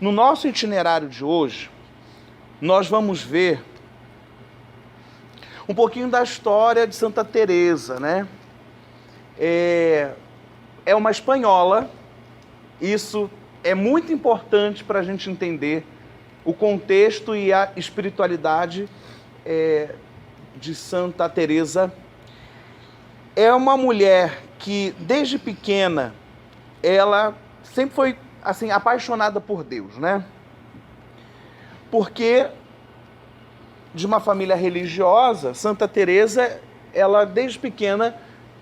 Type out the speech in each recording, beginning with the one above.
No nosso itinerário de hoje, nós vamos ver um pouquinho da história de Santa Teresa, né? É uma espanhola. Isso é muito importante para a gente entender o contexto e a espiritualidade de Santa Teresa. É uma mulher que, desde pequena, ela sempre foi assim, apaixonada por Deus, né? Porque de uma família religiosa, Santa Teresa, ela desde pequena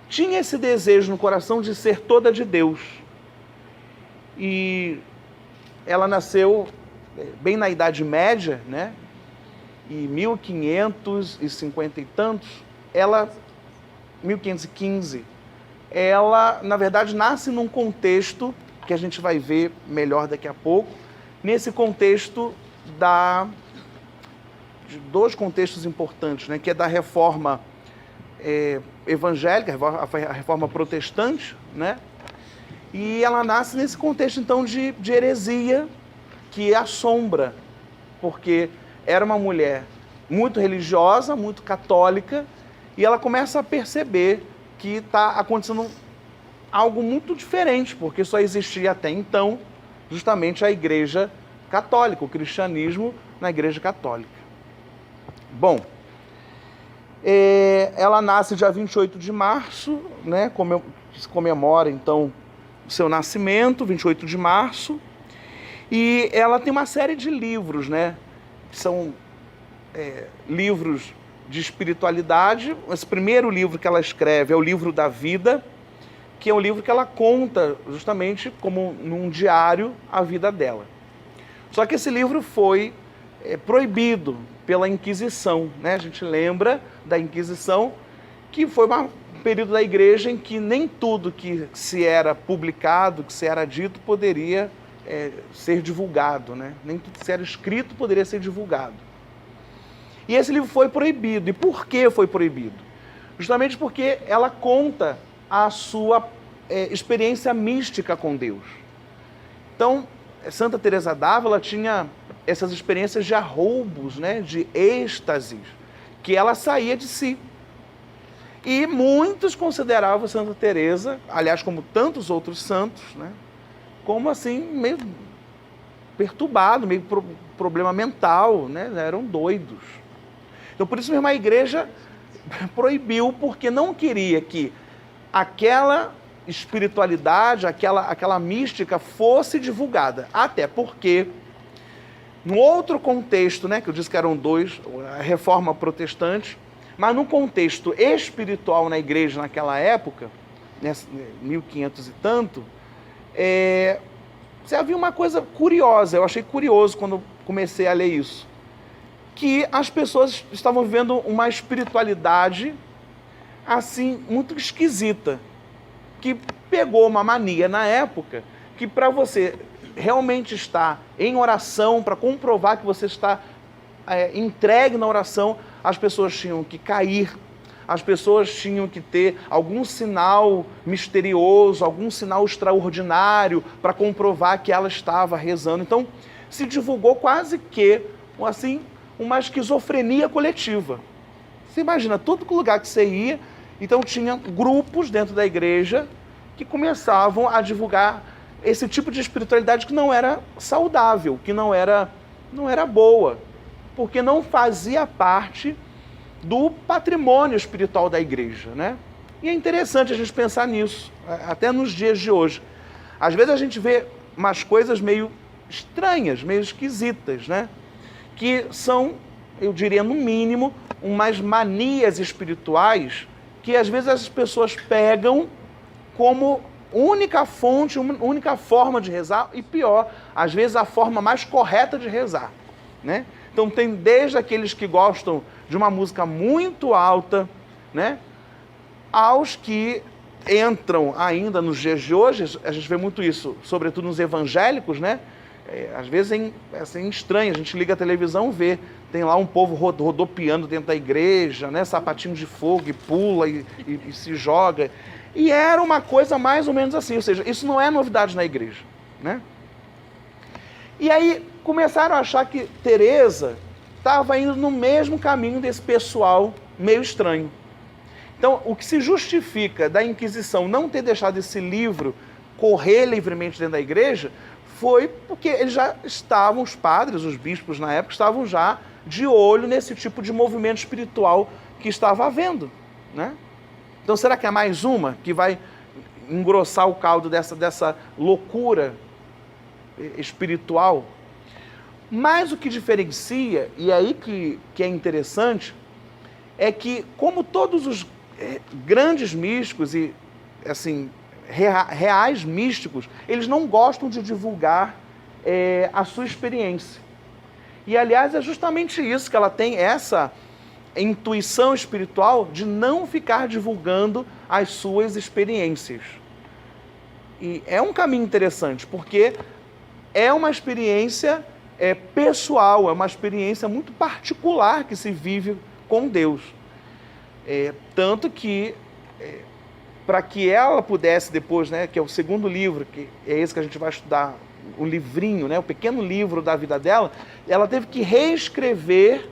tinha esse desejo no coração de ser toda de Deus. E ela nasceu bem na Idade Média, né? Em 1550 e tantos, 1515, ela, na verdade, nasce num contexto que a gente vai ver melhor daqui a pouco, nesse contexto de dois contextos importantes, né? Que é da reforma evangélica, a reforma protestante, né? E ela nasce nesse contexto, então, de heresia que assombra, porque era uma mulher muito religiosa, muito católica, e ela começa a perceber que está acontecendo algo muito diferente, porque só existia até então justamente a Igreja Católica, o cristianismo na Igreja Católica. Bom, ela nasce dia 28 de março, né? Se comemora, então, o seu nascimento, 28 de março, e ela tem uma série de livros, né? Que são livros de espiritualidade. Esse primeiro livro que ela escreve é o Livro da Vida, que é um livro que ela conta justamente como num diário a vida dela. Só que esse livro foi proibido pela Inquisição, né? A gente lembra da Inquisição, que foi um período da igreja em que nem tudo que se era publicado, que se era dito, poderia ser divulgado, né? Nem tudo que se era escrito poderia ser divulgado. E esse livro foi proibido. E por que foi proibido? Justamente porque ela conta a sua experiência mística com Deus. Então, Santa Teresa d'Ávila tinha essas experiências de arroubos, né, de êxtases, que ela saía de si. E muitos consideravam Santa Teresa, aliás, como tantos outros santos, né, como assim, meio perturbado, meio problema mental, né, eram doidos. Então, por isso mesmo a igreja proibiu, porque não queria que aquela espiritualidade, aquela mística fosse divulgada. Até porque, num outro contexto, né, que eu disse que eram dois, a reforma protestante, mas num contexto espiritual na igreja naquela época, 1500 e tanto, você havia uma coisa curiosa, eu achei curioso quando comecei a ler isso, que as pessoas estavam vivendo uma espiritualidade assim, muito esquisita, que pegou uma mania na época, que para você realmente estar em oração, para comprovar que você está entregue na oração, as pessoas tinham que cair, as pessoas tinham que ter algum sinal misterioso, algum sinal extraordinário para comprovar que ela estava rezando. Então, se divulgou quase que, assim, uma esquizofrenia coletiva. Você imagina, todo lugar que você ia, então tinha grupos dentro da igreja que começavam a divulgar esse tipo de espiritualidade que não era saudável, que não era boa, porque não fazia parte do patrimônio espiritual da igreja, né? E é interessante a gente pensar nisso, até nos dias de hoje. Às vezes a gente vê umas coisas meio estranhas, meio esquisitas, né? Que são, eu diria, no mínimo, umas manias espirituais que às vezes as pessoas pegam como única fonte, única forma de rezar, e pior, às vezes a forma mais correta de rezar, né? Então tem desde aqueles que gostam de uma música muito alta, né, aos que entram ainda nos dias de hoje, a gente vê muito isso, sobretudo nos evangélicos, né? Às vezes é assim, estranho, a gente liga a televisão e vê, tem lá um povo rodopiando dentro da igreja, né, sapatinho de fogo, e pula e se joga. E era uma coisa mais ou menos assim, ou seja, isso não é novidade na igreja, né? E aí começaram a achar que Teresa estava indo no mesmo caminho desse pessoal meio estranho. Então, o que se justifica da Inquisição não ter deixado esse livro correr livremente dentro da igreja foi porque eles já estavam, os padres, os bispos na época, estavam já de olho nesse tipo de movimento espiritual que estava havendo, né? Então, será que é mais uma que vai engrossar o caldo dessa loucura espiritual? Mas o que diferencia, e é aí que é interessante, é que como todos os grandes místicos e, assim, reais místicos, eles não gostam de divulgar a sua experiência. E, aliás, é justamente isso que ela tem, essa intuição espiritual de não ficar divulgando as suas experiências. E é um caminho interessante, porque é uma experiência pessoal, é uma experiência muito particular que se vive com Deus. Tanto que, para que ela pudesse depois, né, que é o segundo livro, que é esse que a gente vai estudar, o livrinho, né, o pequeno livro da vida dela, ela teve que reescrever,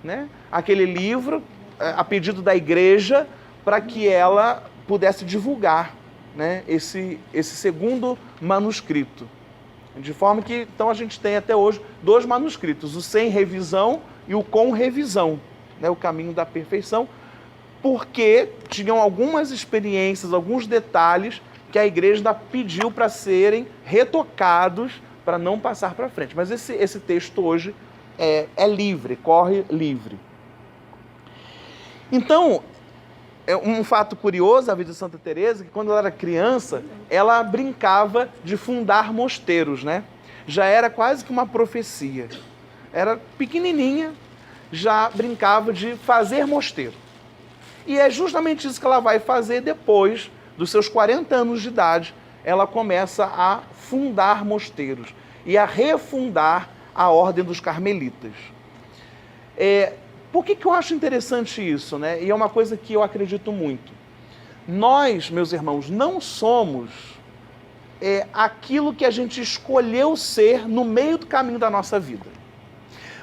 né, aquele livro a pedido da igreja para que ela pudesse divulgar, né, esse segundo manuscrito. De forma que, então, a gente tem até hoje 2 manuscritos, o sem revisão e o com revisão, né, o caminho da perfeição, porque tinham algumas experiências, alguns detalhes que a igreja pediu para serem retocados para não passar para frente. Mas esse texto hoje é livre, corre livre. Então, um fato curioso da vida de Santa Teresa, que quando ela era criança, ela brincava de fundar mosteiros, né? Já era quase que uma profecia. Era pequenininha, já brincava de fazer mosteiro. E é justamente isso que ela vai fazer depois dos seus 40 anos de idade. Ela começa a fundar mosteiros e a refundar a Ordem dos Carmelitas. Por que eu acho interessante isso, né? E é uma coisa que eu acredito muito. Nós, meus irmãos, não somos aquilo que a gente escolheu ser no meio do caminho da nossa vida.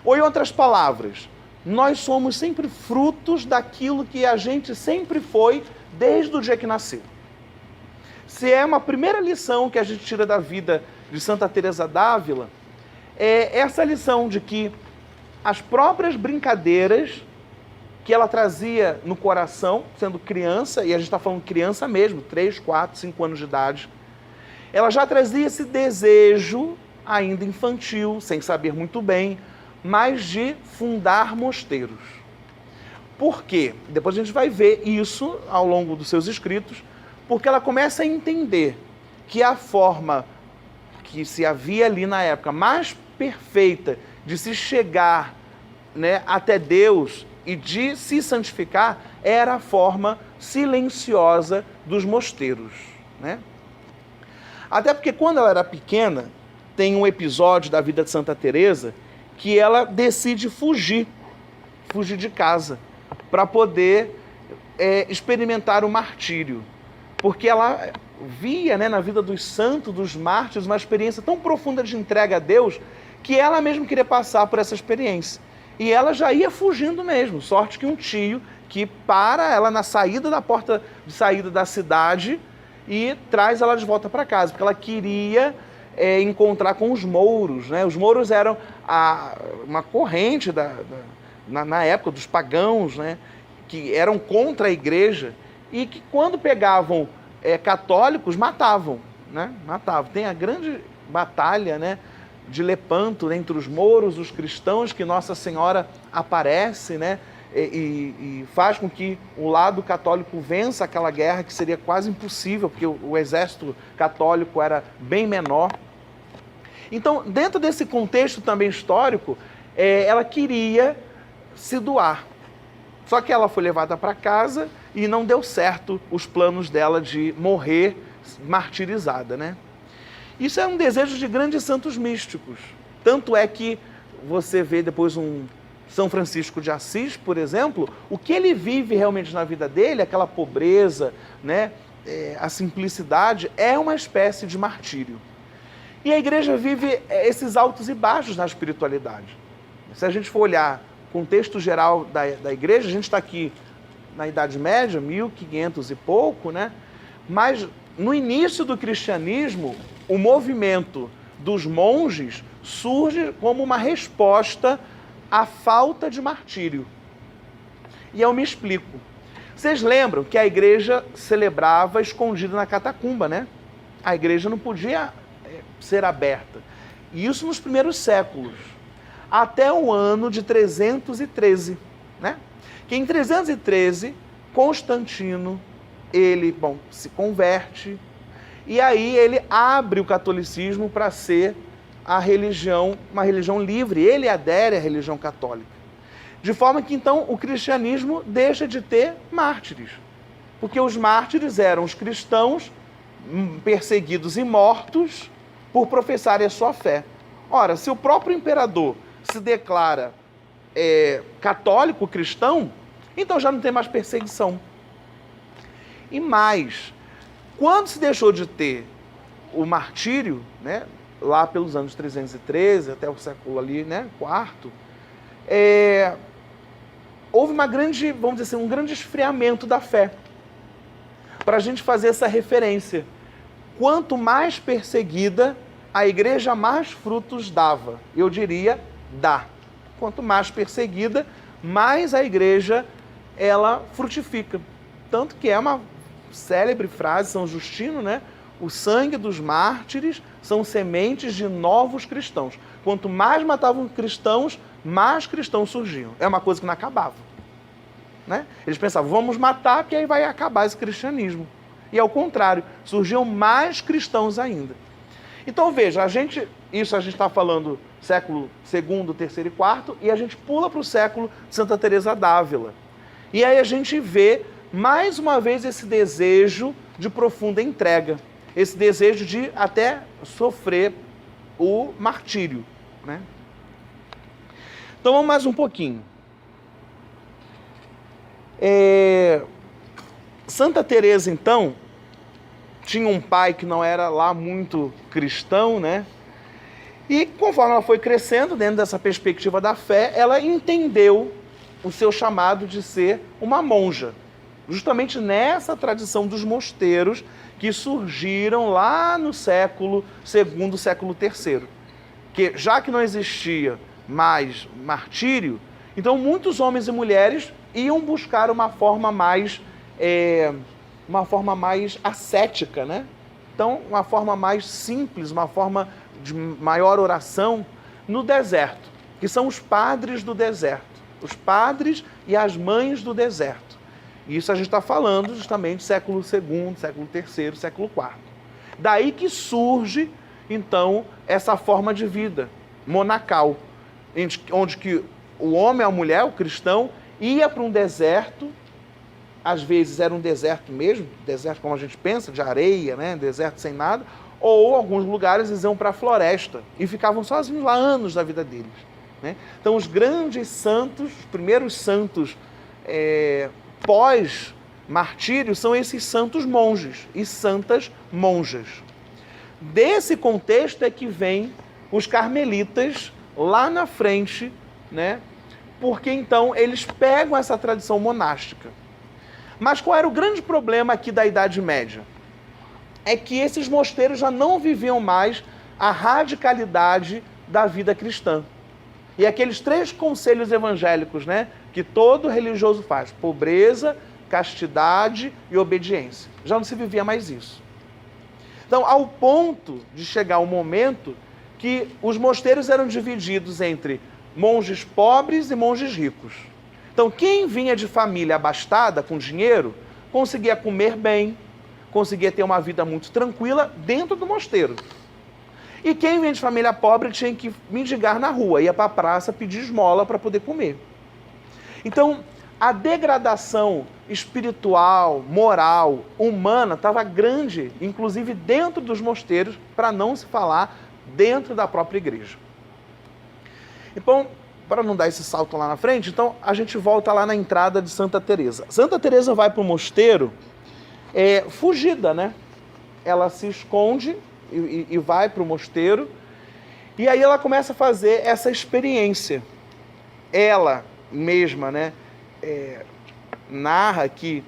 Ou, em outras palavras, nós somos sempre frutos daquilo que a gente sempre foi desde o dia que nasceu. Se é uma primeira lição que a gente tira da vida de Santa Teresa d'Ávila, é essa lição de que as próprias brincadeiras que ela trazia no coração, sendo criança, e a gente está falando criança mesmo, 3, 4, 5 anos de idade, ela já trazia esse desejo, ainda infantil, sem saber muito bem, mas de fundar mosteiros. Por quê? Depois a gente vai ver isso ao longo dos seus escritos, porque ela começa a entender que a forma que se havia ali na época mais perfeita de se chegar, né, até Deus e de se santificar era a forma silenciosa dos mosteiros, né? Até porque quando ela era pequena, tem um episódio da vida de Santa Teresa que ela decide fugir de casa para poder experimentar o martírio, porque ela via, né, na vida dos santos, dos mártires, uma experiência tão profunda de entrega a Deus que ela mesma queria passar por essa experiência. E ela já ia fugindo mesmo, sorte que um tio que para ela na saída da porta de saída da cidade e traz ela de volta para casa, porque ela queria encontrar com os mouros, né? Os mouros eram uma corrente na época dos pagãos, né? Que eram contra a igreja e que quando pegavam católicos matavam, né? Matavam. Tem a grande batalha, né, de Lepanto, né, entre os mouros, os cristãos, que Nossa Senhora aparece, né, e faz com que o lado católico vença aquela guerra que seria quase impossível, porque o exército católico era bem menor. Então, dentro desse contexto também histórico, ela queria se doar. Só que ela foi levada para casa e não deu certo os planos dela de morrer martirizada, né? Isso é um desejo de grandes santos místicos. Tanto é que você vê depois um São Francisco de Assis, por exemplo, o que ele vive realmente na vida dele, aquela pobreza, né, a simplicidade, é uma espécie de martírio. E a igreja vive esses altos e baixos na espiritualidade. Se a gente for olhar o contexto geral da igreja, a gente está aqui na Idade Média, 1500 e pouco, né? Mas no início do cristianismo, o movimento dos monges surge como uma resposta à falta de martírio. E eu me explico. Vocês lembram que a igreja celebrava escondida na catacumba, né? A igreja não podia ser aberta. E isso nos primeiros séculos, até o ano de 313, né? Que em 313, Constantino, ele, se converte, e aí ele abre o catolicismo para ser uma religião livre. Ele adere à religião católica. De forma que, então, o cristianismo deixa de ter mártires. Porque os mártires eram os cristãos perseguidos e mortos por professarem a sua fé. Ora, se o próprio imperador se declara católico cristão, então já não tem mais perseguição. E mais, quando se deixou de ter o martírio, né, lá pelos anos 313, até o século ali, né, IV, houve uma grande, vamos dizer assim, um grande esfriamento da fé. Para a gente fazer essa referência. Quanto mais perseguida, a igreja mais frutos dava. Eu diria, dá. Quanto mais perseguida, mais a igreja, ela frutifica. Tanto que é uma célebre frase, São Justino, né? O sangue dos mártires são sementes de novos cristãos. Quanto mais matavam cristãos, mais cristãos surgiam. É uma coisa que não acabava. Né? Eles pensavam, vamos matar, que aí vai acabar esse cristianismo. E ao contrário, surgiam mais cristãos ainda. Então veja, a gente está falando século II, III e IV, e a gente pula para o século de Santa Teresa d'Ávila. E aí a gente vê, mais uma vez, esse desejo de profunda entrega. Esse desejo de até sofrer o martírio. Né? Então vamos mais um pouquinho. Santa Teresa, então, tinha um pai que não era lá muito cristão, né? E conforme ela foi crescendo dentro dessa perspectiva da fé, ela entendeu o seu chamado de ser uma monja. Justamente nessa tradição dos mosteiros que surgiram lá no século II, século III. Que já que não existia mais martírio, então muitos homens e mulheres iam buscar uma forma mais ascética, né? Então, uma forma mais simples, uma forma de maior oração no deserto, que são os padres do deserto, os padres e as mães do deserto. E isso a gente está falando justamente do século II, século III, século IV. Daí que surge, então, essa forma de vida monacal, onde que o homem, a mulher, o cristão, ia para um deserto. Às vezes era um deserto mesmo, deserto como a gente pensa, de areia, né? Deserto sem nada, ou alguns lugares eles iam para a floresta e ficavam sozinhos lá anos da vida deles. Né? Então os grandes santos, os primeiros santos pós-martírio são esses santos monges e santas monjas. Desse contexto é que vem os carmelitas lá na frente, né? Porque então eles pegam essa tradição monástica. Mas qual era o grande problema aqui da Idade Média? É que esses mosteiros já não viviam mais a radicalidade da vida cristã. E aqueles 3 conselhos evangélicos, né, que todo religioso faz: pobreza, castidade e obediência. Já não se vivia mais isso. Então, ao ponto de chegar um momento que os mosteiros eram divididos entre monges pobres e monges ricos. Então, quem vinha de família abastada, com dinheiro, conseguia comer bem, conseguia ter uma vida muito tranquila dentro do mosteiro. E quem vinha de família pobre tinha que mendigar na rua, ia para a praça pedir esmola para poder comer. Então, a degradação espiritual, moral, humana estava grande, inclusive dentro dos mosteiros, para não se falar dentro da própria igreja. Então, para não dar esse salto lá na frente, então a gente volta lá na entrada de Santa Teresa. Santa Teresa vai para o mosteiro fugida, né? Ela se esconde e vai para o mosteiro. E aí ela começa a fazer essa experiência. Ela mesma, né, narra que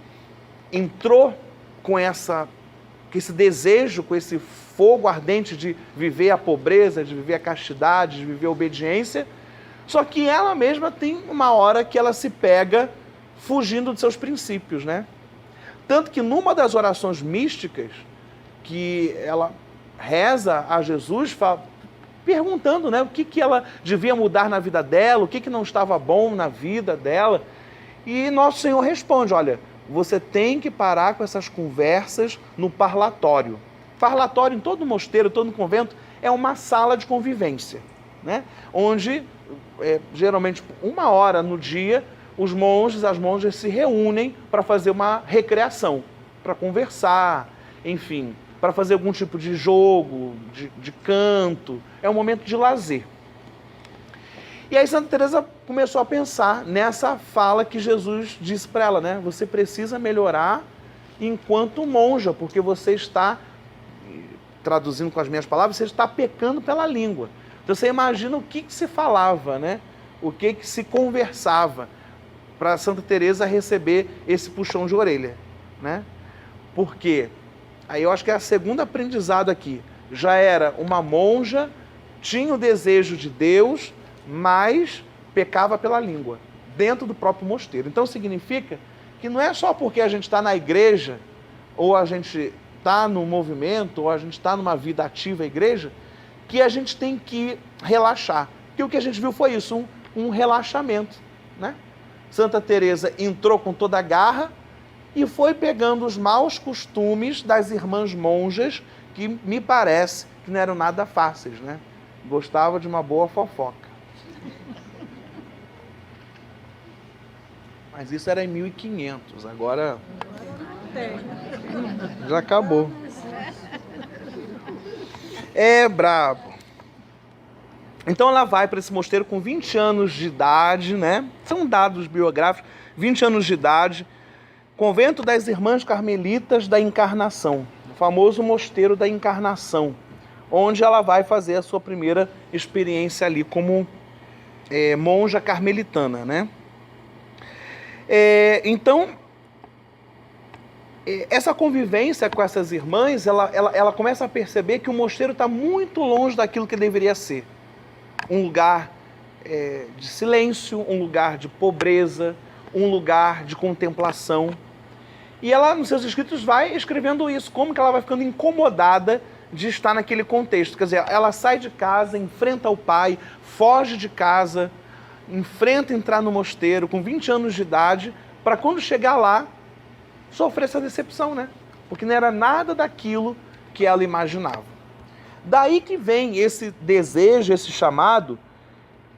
entrou com esse desejo, com esse fogo ardente de viver a pobreza, de viver a castidade, de viver a obediência, só que ela mesma tem uma hora que ela se pega fugindo de seus princípios, né? Tanto que numa das orações místicas que ela reza a Jesus, perguntando, né, o que ela devia mudar na vida dela, o que não estava bom na vida dela, e Nosso Senhor responde, olha, você tem que parar com essas conversas no parlatório. Parlatório em todo mosteiro, todo convento, é uma sala de convivência, né? Onde, geralmente, 1 hora no dia, os monges, as monjas se reúnem para fazer uma recreação, para conversar, enfim, para fazer algum tipo de jogo, de canto. É um momento de lazer. E aí Santa Teresa começou a pensar nessa fala que Jesus disse para ela, né? Você precisa melhorar enquanto monja, porque você está, traduzindo com as minhas palavras, você está pecando pela língua. Então você imagina o que se falava, né? O que se conversava para Santa Teresa receber esse puxão de orelha, né? Porque aí eu acho que é a segunda aprendizado aqui. Já era uma monja, tinha o desejo de Deus, mas pecava pela língua, dentro do próprio mosteiro. Então significa que não é só porque a gente está na igreja, ou a gente está no movimento, ou a gente está numa vida ativa à igreja, que a gente tem que relaxar. Porque o que a gente viu foi isso, um relaxamento, né? Santa Teresa entrou com toda a garra e foi pegando os maus costumes das irmãs monjas, que me parece que não eram nada fáceis, né? Gostava de uma boa fofoca. Mas isso era em 1500, agora já acabou. É brabo. Então ela vai para esse mosteiro com 20 anos de idade, né? São dados biográficos, 20 anos de idade, convento das Irmãs Carmelitas da Encarnação, o famoso mosteiro da Encarnação, onde ela vai fazer a sua primeira experiência ali como monja carmelitana, né? Então, essa convivência com essas irmãs, ela começa a perceber que o mosteiro está muito longe daquilo que deveria ser. Um lugar de silêncio, um lugar de pobreza, um lugar de contemplação. E ela, nos seus escritos, vai escrevendo isso, como que ela vai ficando incomodada de estar naquele contexto. Quer dizer, ela sai de casa, enfrenta o pai, foge de casa, enfrenta entrar no mosteiro com 20 anos de idade, para quando chegar lá, sofrer essa decepção, né? Porque não era nada daquilo que ela imaginava. Daí que vem esse desejo, esse chamado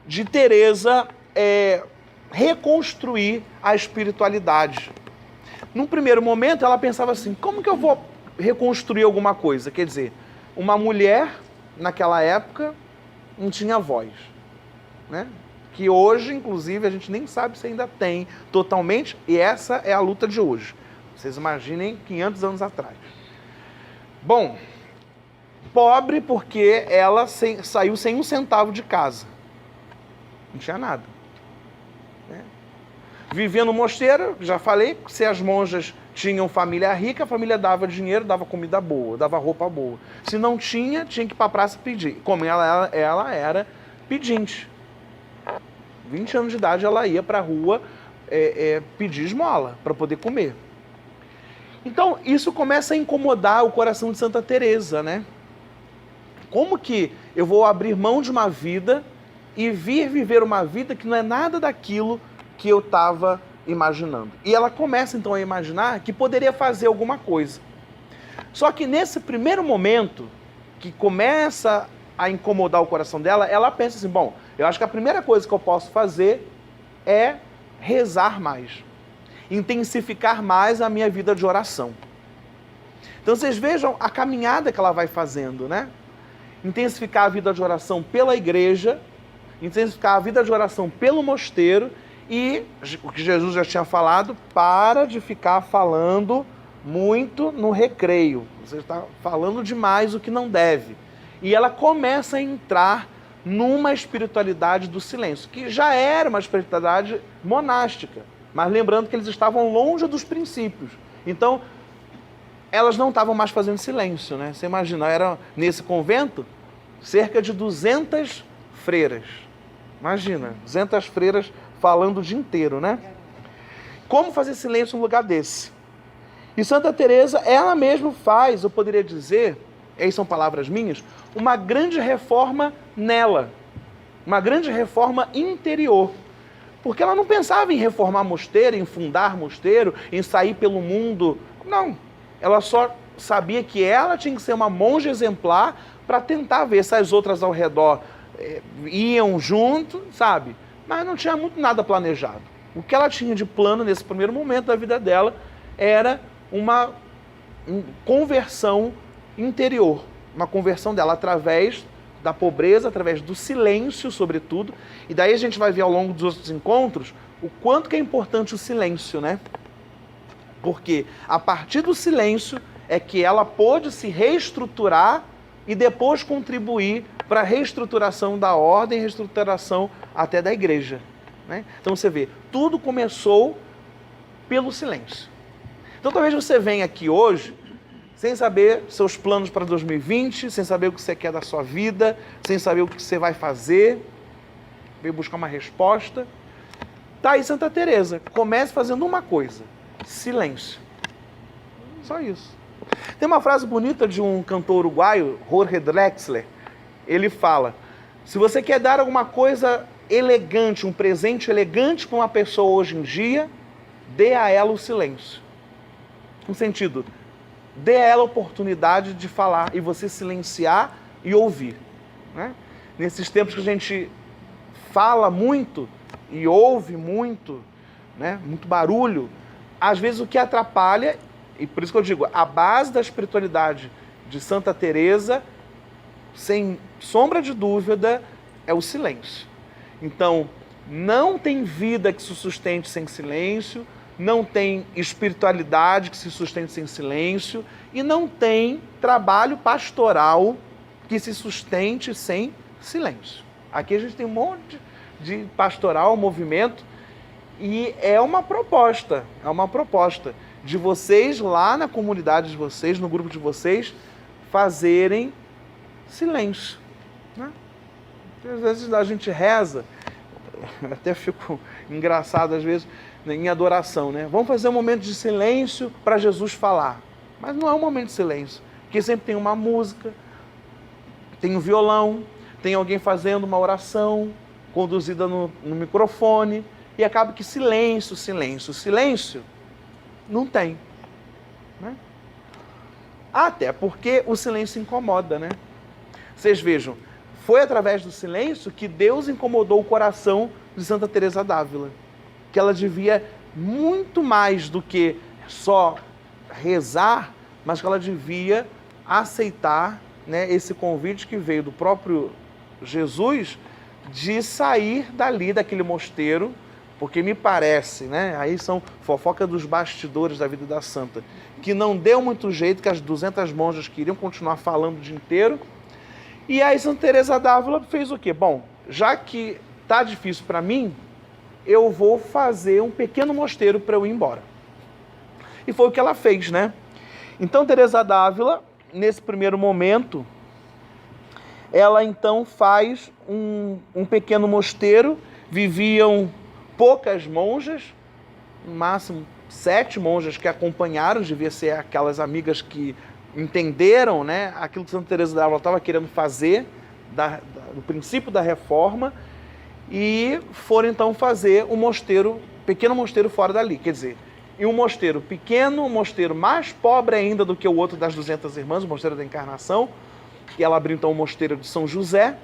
de Teresa reconstruir a espiritualidade. Num primeiro momento, ela pensava assim, como que eu vou reconstruir alguma coisa? Quer dizer, uma mulher, naquela época, não tinha voz, né? Que hoje, inclusive, a gente nem sabe se ainda tem totalmente, e essa é a luta de hoje. Vocês imaginem 500 anos atrás. Bom, pobre porque ela saiu sem um centavo de casa. Não tinha nada. Né? Vivia no mosteiro, já falei, se as monjas tinham família rica, a família dava dinheiro, dava comida boa, dava roupa boa. Se não tinha, tinha que ir para a praça pedir. Como ela era pedinte. 20 anos de idade, ela ia para a rua pedir esmola para poder comer. Então, isso começa a incomodar o coração de Santa Teresa, né? Como que eu vou abrir mão de uma vida e vir viver uma vida que não é nada daquilo que eu estava imaginando? E ela começa, então, a imaginar que poderia fazer alguma coisa. Só que nesse primeiro momento, que começa a incomodar o coração dela, ela pensa assim, bom, eu acho que a primeira coisa que eu posso fazer é rezar mais, intensificar mais a minha vida de oração. Então vocês vejam a caminhada que ela vai fazendo, né? Intensificar a vida de oração pela igreja, intensificar a vida de oração pelo mosteiro e, o que Jesus já tinha falado, para de ficar falando muito no recreio. Você está falando demais o que não deve. E ela começa a entrar numa espiritualidade do silêncio, que já era uma espiritualidade monástica, mas lembrando que eles estavam longe dos princípios. Então, elas não estavam mais fazendo silêncio, né? Você imagina, era nesse convento cerca de 200 freiras. Imagina, 200 freiras falando o dia inteiro, né? Como fazer silêncio num lugar desse? E Santa Teresa, ela mesma faz, eu poderia dizer, aí são palavras minhas, uma grande reforma nela, uma grande reforma interior. Porque ela não pensava em reformar mosteiro, em fundar mosteiro, em sair pelo mundo. Não, ela só sabia que ela tinha que ser uma monja exemplar para tentar ver se as outras ao redor iam junto, sabe? Mas não tinha muito nada planejado. O que ela tinha de plano nesse primeiro momento da vida dela era uma conversão interior, uma conversão dela através da pobreza, através do silêncio, sobretudo. E daí a gente vai ver ao longo dos outros encontros o quanto que é importante o silêncio, né? Porque a partir do silêncio é que ela pôde se reestruturar e depois contribuir para a reestruturação da ordem, reestruturação até da igreja, né? Então você vê, tudo começou pelo silêncio. Então talvez você venha aqui hoje sem saber seus planos para 2020, sem saber o que você quer da sua vida, sem saber o que você vai fazer, veio buscar uma resposta. Tá aí Santa Teresa, comece fazendo uma coisa, silêncio. Só isso. Tem uma frase bonita de um cantor uruguaio, Jorge Drexler. Ele fala, se você quer dar alguma coisa elegante, um presente elegante para uma pessoa hoje em dia, dê a ela o silêncio. No sentido, dê a ela a oportunidade de falar e você silenciar e ouvir, né? Nesses tempos que a gente fala muito e ouve muito, né? Muito barulho, às vezes o que atrapalha, e por isso que eu digo, a base da espiritualidade de Santa Teresa, sem sombra de dúvida, é o silêncio. Então, não tem vida que se sustente sem silêncio, não tem espiritualidade que se sustente sem silêncio e não tem trabalho pastoral que se sustente sem silêncio. Aqui a gente tem um monte de pastoral, movimento, e é uma proposta de vocês lá na comunidade de vocês, no grupo de vocês, fazerem silêncio, né? Às vezes a gente reza, até fico engraçado às vezes, em adoração, né? Vamos fazer um momento de silêncio para Jesus falar. Mas não é um momento de silêncio, porque sempre tem uma música, tem um violão, tem alguém fazendo uma oração, conduzida no microfone, e acaba que silêncio não tem, né? Até porque o silêncio incomoda, né? Vocês vejam, foi através do silêncio que Deus incomodou o coração de Santa Teresa d'Ávila, que ela devia muito mais do que só rezar, mas que ela devia aceitar, né, esse convite que veio do próprio Jesus de sair dali, daquele mosteiro, porque me parece, né, aí são fofoca dos bastidores da vida da santa, que não deu muito jeito, que as 200 monjas queriam continuar falando o dia inteiro. E aí Santa Teresa d'Ávila fez o quê? Bom, já que tá difícil para mim, eu vou fazer um pequeno mosteiro para eu ir embora. E foi o que ela fez, né? Então Teresa d'Ávila, nesse primeiro momento, ela então faz um pequeno mosteiro, viviam poucas monjas, no máximo 7 monjas que acompanharam, devia ser aquelas amigas que entenderam, né, aquilo que Santa Teresa d'Ávila estava querendo fazer, do princípio da reforma, e foram então fazer um mosteiro, pequeno mosteiro fora dali, quer dizer, e um mosteiro pequeno, um mosteiro mais pobre ainda do que o outro das 200 irmãs, o mosteiro da Encarnação, que ela abriu então o mosteiro de São José,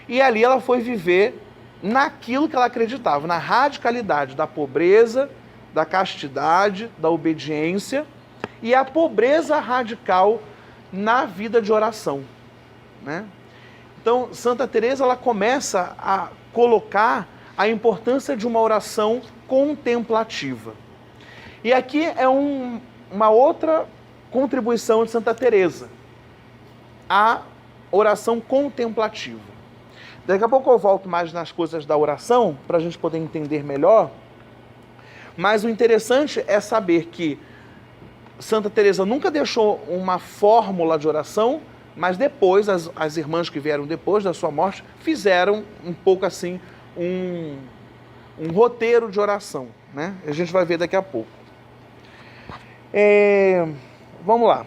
e ali ela foi viver naquilo que ela acreditava, na radicalidade da pobreza, da castidade, da obediência, e a pobreza radical na vida de oração, né? Então, Santa Teresa, ela começa a colocar a importância de uma oração contemplativa. E aqui é uma outra contribuição de Santa Teresa, a oração contemplativa. Daqui a pouco eu volto mais nas coisas da oração, para a gente poder entender melhor, mas o interessante é saber que Santa Teresa nunca deixou uma fórmula de oração, mas depois, as irmãs que vieram depois da sua morte, fizeram um pouco assim, um roteiro de oração, né? A gente vai ver daqui a pouco. Vamos lá.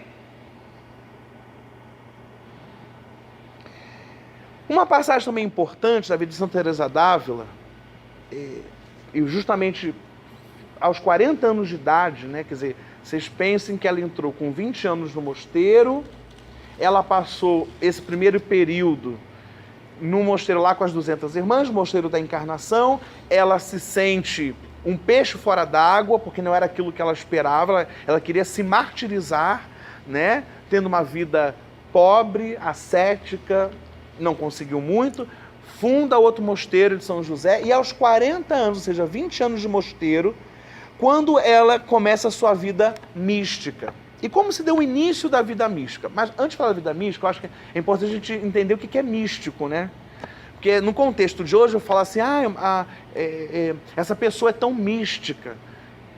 Uma passagem também importante da vida de Santa Teresa d'Ávila, e justamente aos 40 anos de idade, né? Quer dizer, vocês pensem que ela entrou com 20 anos no mosteiro, ela passou esse primeiro período no mosteiro lá com as 200 irmãs, mosteiro da Encarnação, ela se sente um peixe fora d'água, porque não era aquilo que ela esperava, ela queria se martirizar, né? Tendo uma vida pobre, ascética, não conseguiu muito, funda outro mosteiro de São José, e aos 40 anos, ou seja, 20 anos de mosteiro, quando ela começa a sua vida mística. E como se deu o início da vida mística? Mas antes de falar da vida mística, eu acho que é importante a gente entender o que é místico, né? Porque no contexto de hoje eu falo assim, essa pessoa é tão mística.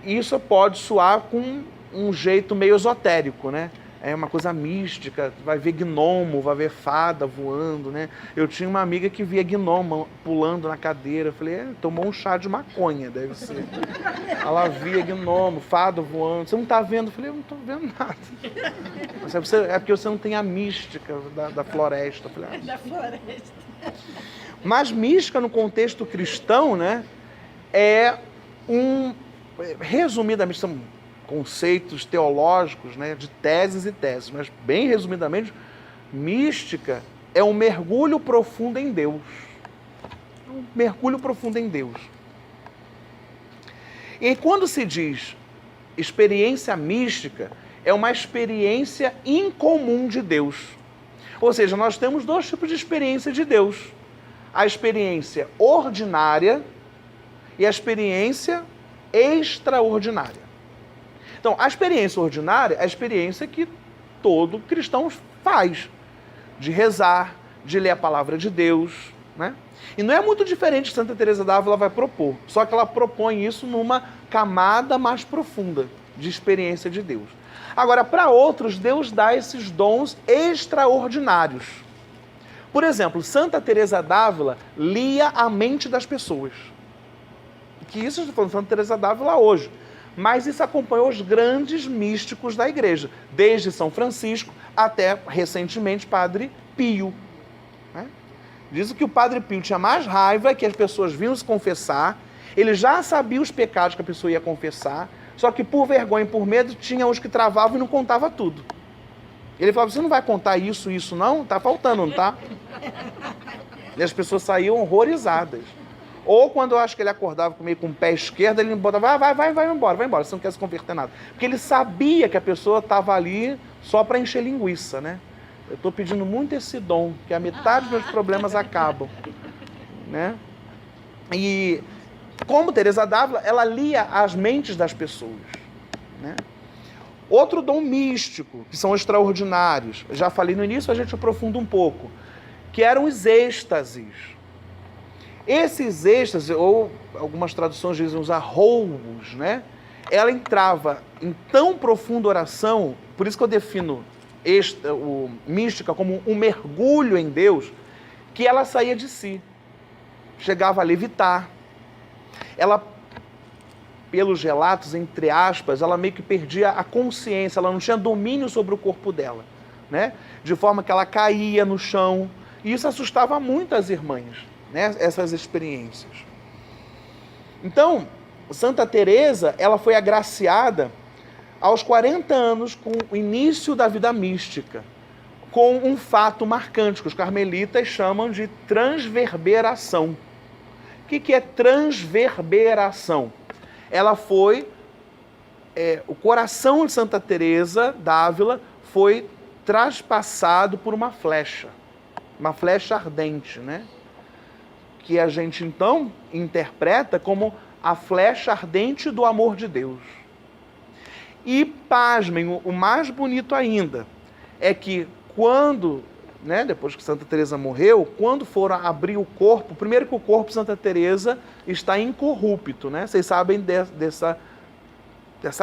E isso pode soar com um jeito meio esotérico, né? É uma coisa mística, vai ver gnomo, vai ver fada voando, né? Eu tinha uma amiga que via gnomo pulando na cadeira. Eu falei, tomou um chá de maconha, deve ser. Ela via gnomo, fada voando. Você não está vendo? Eu falei, eu não estou vendo nada. Mas é porque você não tem a mística da floresta. Eu falei, da floresta. Mas mística no contexto cristão, né? Resumidamente, são conceitos teológicos, né, de teses e teses, mas bem resumidamente, mística é um mergulho profundo em Deus. Um mergulho profundo em Deus. E quando se diz experiência mística, é uma experiência incomum de Deus. Ou seja, nós temos dois tipos de experiência de Deus. A experiência ordinária e a experiência extraordinária. Então, a experiência ordinária é a experiência que todo cristão faz, de rezar, de ler a palavra de Deus, né? E não é muito diferente que Santa Teresa d'Ávila vai propor, só que ela propõe isso numa camada mais profunda de experiência de Deus. Agora, para outros, Deus dá esses dons extraordinários. Por exemplo, Santa Teresa d'Ávila lia a mente das pessoas. Que isso eu estou falando de Santa Teresa d'Ávila hoje. Mas isso acompanhou os grandes místicos da igreja, desde São Francisco até, recentemente, Padre Pio. Né? Dizem que o Padre Pio tinha mais raiva que as pessoas vinham se confessar, ele já sabia os pecados que a pessoa ia confessar, só que por vergonha e por medo tinha uns que travavam e não contava tudo. Ele falava, você não vai contar isso não? Tá faltando, não tá? E as pessoas saíam horrorizadas. Ou quando eu acho que ele acordava meio com o pé esquerdo, ele botava, vai embora, você não quer se converter nada. Porque ele sabia que a pessoa estava ali só para encher linguiça, né? Eu estou pedindo muito esse dom, que a metade dos meus problemas acabam, né? E como Teresa d'Ávila, ela lia as mentes das pessoas, né? Outro dom místico, que são extraordinários, já falei no início, a gente aprofunda um pouco, que eram os êxtases. Esses êxtases, ou algumas traduções dizem os arroubos, né? Ela entrava em tão profunda oração, por isso que eu defino o mística como um mergulho em Deus, que ela saía de si. Chegava a levitar. Ela, pelos relatos, entre aspas, ela meio que perdia a consciência, ela não tinha domínio sobre o corpo dela, né? De forma que ela caía no chão, e isso assustava muito as irmãs, né, essas experiências. Então, Santa Teresa, ela foi agraciada aos 40 anos com o início da vida mística, com um fato marcante, que os carmelitas chamam de transverberação. O que é transverberação? Ela foi, o coração de Santa Teresa d'Ávila foi traspassado por uma flecha ardente, né? Que a gente, então, interpreta como a flecha ardente do amor de Deus. E, pasmem, o mais bonito ainda é que quando, né, depois que Santa Teresa morreu, quando foram abrir o corpo, primeiro que o corpo de Santa Teresa está incorrupto, né? Vocês sabem dessa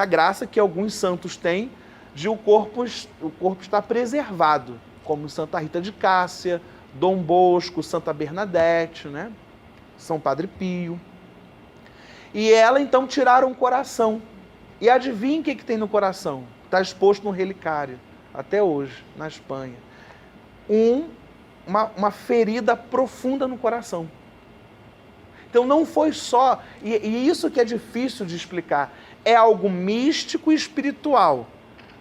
graça que alguns santos têm de o corpo estar preservado, como Santa Rita de Cássia, Dom Bosco, Santa Bernadette, né? São Padre Pio. E ela então tiraram o coração. E adivinha o que tem no coração? Está exposto no relicário, até hoje, na Espanha. Uma ferida profunda no coração. Então não foi só, e isso que é difícil de explicar, é algo místico e espiritual,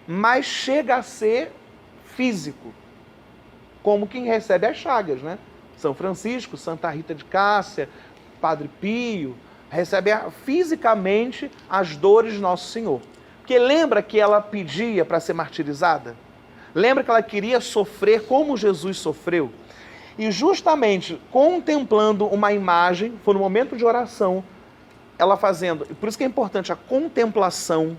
mas chega a ser físico, como quem recebe as chagas, né? São Francisco, Santa Rita de Cássia, Padre Pio, recebe fisicamente as dores de Nosso Senhor. Porque lembra que ela pedia para ser martirizada? Lembra que ela queria sofrer como Jesus sofreu? E justamente contemplando uma imagem, foi no momento de oração, ela fazendo, por isso que é importante a contemplação,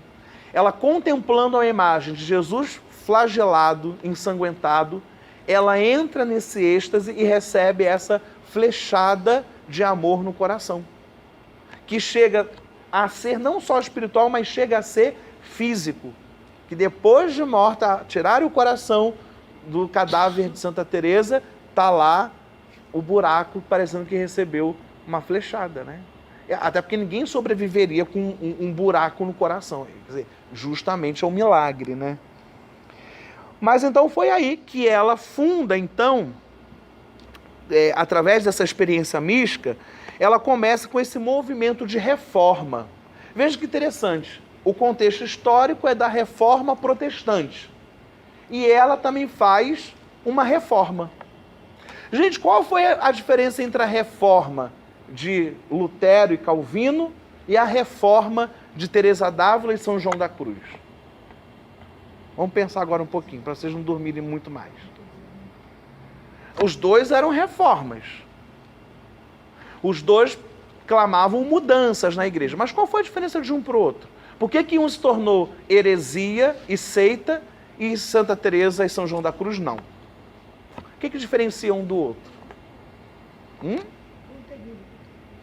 ela contemplando a imagem de Jesus flagelado, ensanguentado, ela entra nesse êxtase e recebe essa flechada de amor no coração, que chega a ser não só espiritual, mas chega a ser físico, que depois de morta, tiraram o coração do cadáver de Santa Teresa, está lá o buraco parecendo que recebeu uma flechada, né? Até porque ninguém sobreviveria com um buraco no coração. Quer dizer, justamente é um milagre, né? Mas então foi aí que ela funda, então, através dessa experiência mística, ela começa com esse movimento de reforma. Veja que interessante. O contexto histórico é da reforma protestante. E ela também faz uma reforma. Gente, qual foi a diferença entre a reforma de Lutero e Calvino e a reforma de Teresa d'Ávila e São João da Cruz? Vamos pensar agora um pouquinho, para vocês não dormirem muito mais. Os dois eram reformas. Os dois clamavam mudanças na igreja. Mas qual foi a diferença de um para o outro? Por que um se tornou heresia e seita e Santa Teresa e São João da Cruz não? O que diferencia um do outro?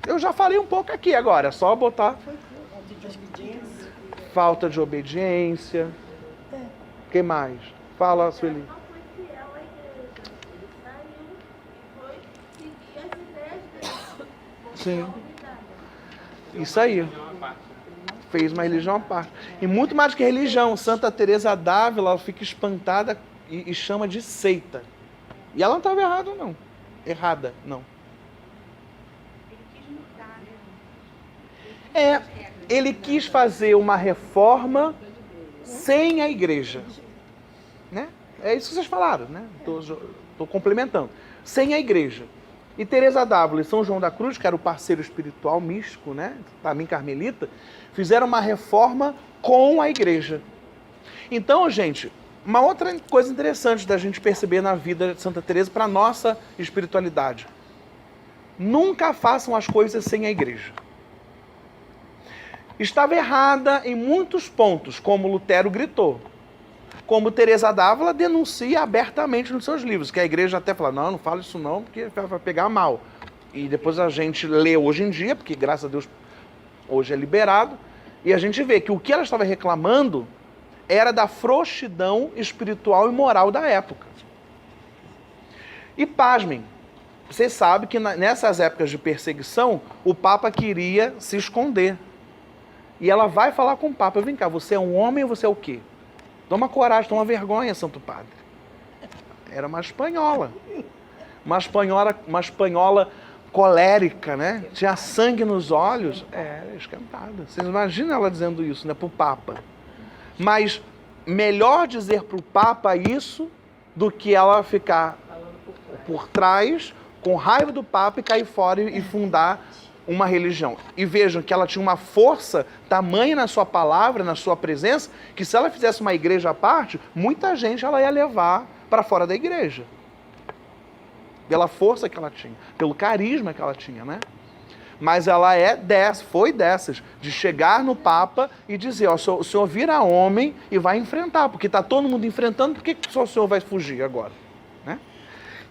Eu já falei um pouco aqui agora, é só botar... Falta de obediência. O que mais? Fala, Sueli. Sim. Isso aí. Fez uma religião à parte. E muito mais que religião. Santa Teresa d'Ávila, ela fica espantada e chama de seita. E ela não estava errada, não. Errada, não. Ele quis fazer uma reforma sem a igreja. Né? É isso que vocês falaram, né? Estou complementando. Sem a igreja. E Teresa d'Ávila e São João da Cruz, que era o parceiro espiritual místico, né? Também carmelita, fizeram uma reforma com a igreja. Então, gente, uma outra coisa interessante da gente perceber na vida de Santa Teresa para a nossa espiritualidade. Nunca façam as coisas sem a igreja. Estava errada em muitos pontos, como Lutero gritou. Como Teresa d'Ávila denuncia abertamente nos seus livros, que a igreja até fala, não fala isso não, porque vai pegar mal. E depois a gente lê hoje em dia, porque graças a Deus hoje é liberado, e a gente vê que o que ela estava reclamando era da frouxidão espiritual e moral da época. E pasmem, vocês sabem que nessas épocas de perseguição, o Papa queria se esconder. E ela vai falar com o Papa, vem cá, você é um homem ou você é o quê? Toma coragem, toma vergonha, Santo Padre. Era uma espanhola. Uma espanhola colérica, né? Tinha sangue nos olhos. Era esquentada. Vocês imaginam ela dizendo isso, né? Para o Papa. Mas melhor dizer para o Papa isso do que ela ficar por trás, com raiva do Papa e cair fora e fundar uma religião. E vejam que ela tinha uma força tamanha na sua palavra, na sua presença, que se ela fizesse uma igreja à parte, muita gente ela ia levar para fora da igreja. Pela força que ela tinha, pelo carisma que ela tinha, né? mas ela foi dessas, de chegar no Papa e dizer, ó, o senhor vira homem e vai enfrentar, porque está todo mundo enfrentando, por que só o senhor vai fugir agora? Né?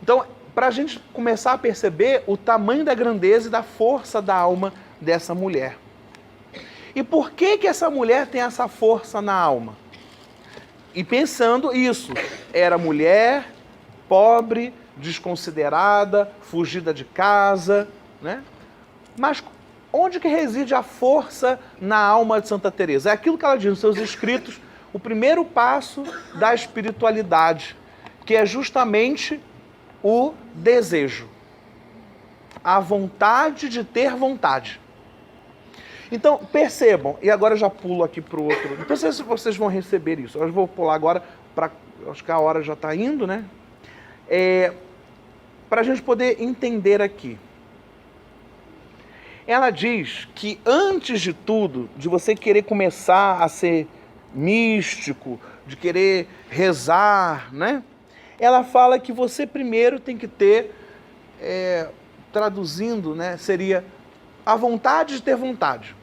Então, para a gente começar a perceber o tamanho da grandeza e da força da alma dessa mulher. E por que essa mulher tem essa força na alma? E pensando isso, era mulher, pobre, desconsiderada, fugida de casa, né? Mas onde que reside a força na alma de Santa Teresa? É aquilo que ela diz nos seus escritos, o primeiro passo da espiritualidade, que é justamente o desejo, a vontade de ter vontade. Então, percebam, e agora eu já pulo aqui para o outro, não sei se vocês vão receber isso, eu vou pular agora, acho que a hora já está indo, né? Para a gente poder entender aqui. Ela diz que antes de tudo, de você querer começar a ser místico, de querer rezar, né? Ela fala que você primeiro tem que ter, traduzindo, né, seria a vontade de ter vontade.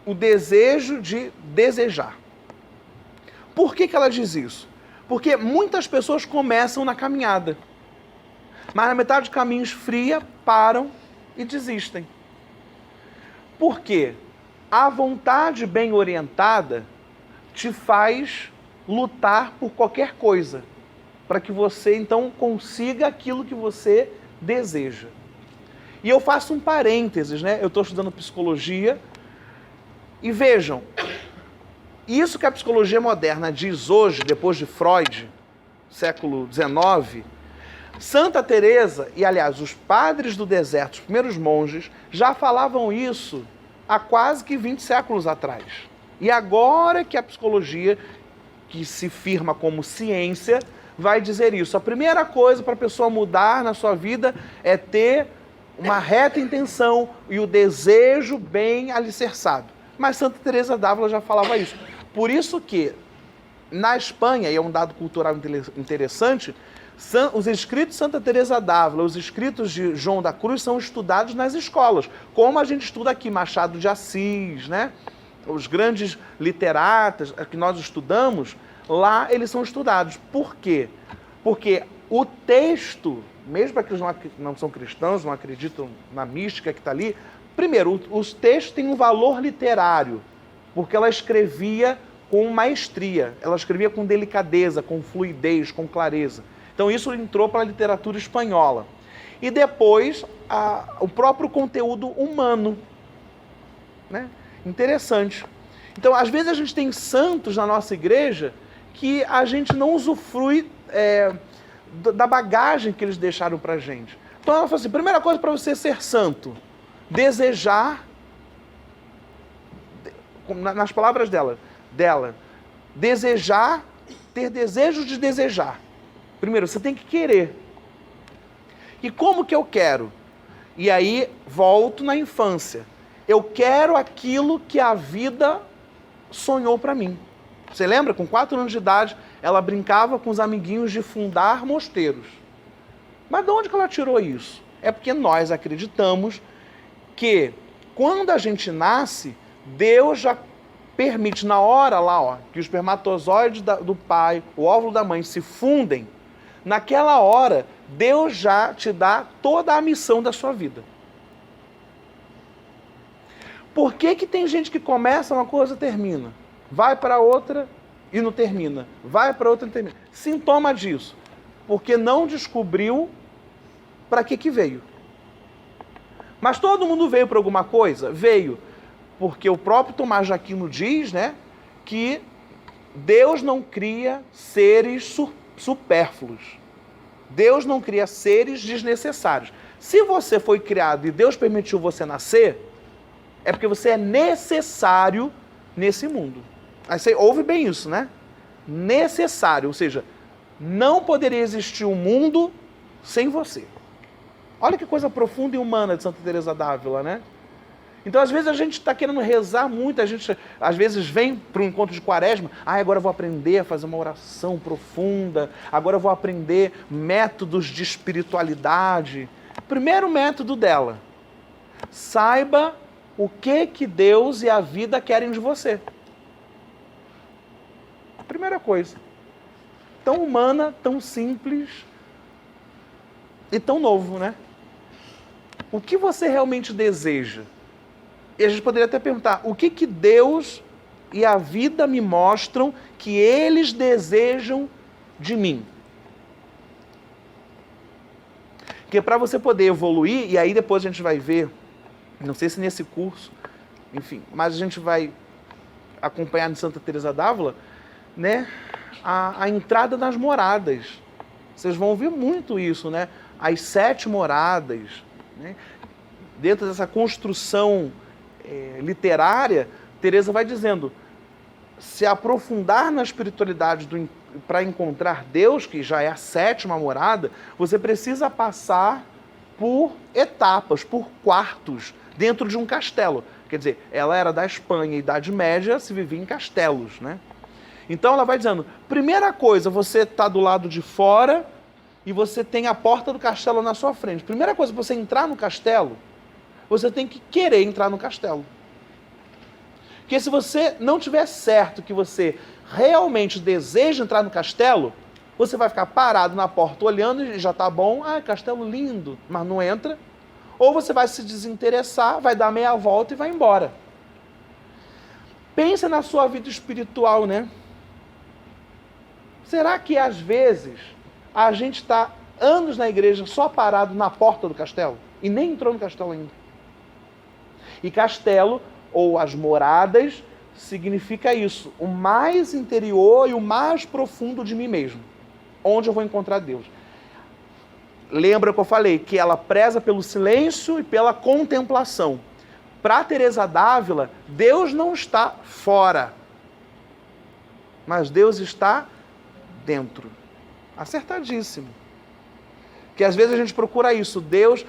O desejo de desejar. Por que ela diz isso? Porque muitas pessoas começam na caminhada, mas na metade do caminho esfria, param e desistem. Por quê? A vontade bem orientada te faz lutar por qualquer coisa, para que você então consiga aquilo que você deseja. E eu faço um parênteses, né? Eu estou estudando psicologia e vejam, isso que a psicologia moderna diz hoje, depois de Freud, século XIX, Santa Teresa, e aliás, os padres do deserto, os primeiros monges, já falavam isso há quase que 20 séculos atrás. E agora que a psicologia, que se firma como ciência, vai dizer isso. A primeira coisa para a pessoa mudar na sua vida é ter uma reta intenção e o desejo bem alicerçado. Mas Santa Teresa d'Ávila já falava isso. Por isso que, na Espanha, e é um dado cultural interessante, os escritos de Santa Teresa d'Ávila, os escritos de João da Cruz são estudados nas escolas, como a gente estuda aqui, Machado de Assis, né? Os grandes literatas que nós estudamos, lá eles são estudados. Por quê? Porque o texto, mesmo para aqueles que não são cristãos, não acreditam na mística que está ali, primeiro, os textos têm um valor literário, porque ela escrevia com maestria, ela escrevia com delicadeza, com fluidez, com clareza. Então isso entrou para a literatura espanhola. E depois, o próprio conteúdo humano, né? Interessante. Então, às vezes a gente tem santos na nossa igreja que a gente não usufrui da bagagem que eles deixaram para a gente. Então ela falou assim, primeira coisa para você ser santo, desejar, nas palavras dela, desejar, ter desejo de desejar. Primeiro, você tem que querer. E como que eu quero? E aí, volto na infância. Eu quero aquilo que a vida sonhou para mim. Você lembra? Com 4 anos de idade, ela brincava com os amiguinhos de fundar mosteiros. Mas de onde que ela tirou isso? É porque nós acreditamos que quando a gente nasce, Deus já permite, na hora lá, ó, que os espermatozoides do pai, o óvulo da mãe se fundem, naquela hora, Deus já te dá toda a missão da sua vida. Por que tem gente que começa uma coisa e termina? Vai para outra e não termina. Vai para outra e não termina. Sintoma disso. Porque não descobriu para que veio. Mas todo mundo veio para alguma coisa? Veio. Porque o próprio Tomás de Aquino diz, né, que Deus não cria seres supérfluos. Deus não cria seres desnecessários. Se você foi criado e Deus permitiu você nascer, é porque você é necessário nesse mundo. Aí você ouve bem isso, né? Necessário, ou seja, não poderia existir um mundo sem você. Olha que coisa profunda e humana de Santa Teresa d'Ávila, né? Então, às vezes, a gente está querendo rezar muito, a gente, às vezes, vem para um encontro de quaresma, agora eu vou aprender a fazer uma oração profunda, agora eu vou aprender métodos de espiritualidade. Primeiro método dela, Saiba o que Deus e a vida querem de você. Primeira coisa. Tão humana, tão simples e tão novo, né? O que você realmente deseja? E a gente poderia até perguntar, o que Deus e a vida me mostram que eles desejam de mim? Porque para você poder evoluir, e aí depois a gente vai ver, não sei se nesse curso, enfim, mas a gente vai acompanhar em Santa Teresa d'Ávila, né, a entrada nas moradas. Vocês vão ouvir muito isso, né? As 7 moradas, né? Dentro dessa construção literária, Teresa vai dizendo, se aprofundar na espiritualidade para encontrar Deus, que já é a 7ª morada, você precisa passar por etapas, por quartos, dentro de um castelo. Quer dizer, ela era da Espanha, Idade Média, se vivia em castelos, né? Então ela vai dizendo, primeira coisa, você está do lado de fora e você tem a porta do castelo na sua frente. Primeira coisa, para você entrar no castelo, você tem que querer entrar no castelo. Porque se você não tiver certo que você realmente deseja entrar no castelo, você vai ficar parado na porta olhando e já está bom, castelo lindo, mas não entra. Ou você vai se desinteressar, vai dar meia volta e vai embora. Pensa na sua vida espiritual, né? Será que às vezes a gente está anos na igreja só parado na porta do castelo e nem entrou no castelo ainda? E castelo, ou as moradas, significa isso, o mais interior e o mais profundo de mim mesmo, onde eu vou encontrar Deus. Lembra que eu falei que ela preza pelo silêncio e pela contemplação. Para Teresa d'Ávila, Deus não está fora, mas Deus está dentro. Acertadíssimo. Que às vezes a gente procura isso, Deus,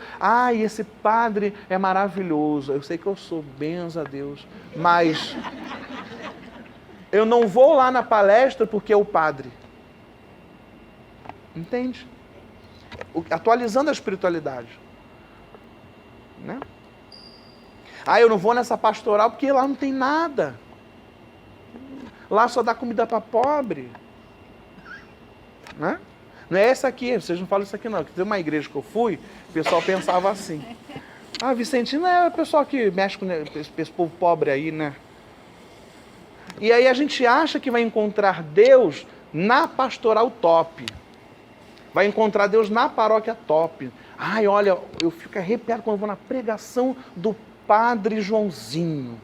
esse padre é maravilhoso, eu sei que eu sou, benza a Deus, mas eu não vou lá na palestra porque é o padre. Entende? Atualizando a espiritualidade. Né? Eu não vou nessa pastoral porque lá não tem nada. Lá só dá comida para pobre. Né? Não é essa aqui, vocês não falam isso aqui não. Tem uma igreja que eu fui, o pessoal pensava assim. Vicentina é o pessoal que mexe com esse povo pobre aí, né? E aí a gente acha que vai encontrar Deus na pastoral top. Vai encontrar Deus na paróquia top. Olha, eu fico arrepiado quando eu vou na pregação do padre Joãozinho.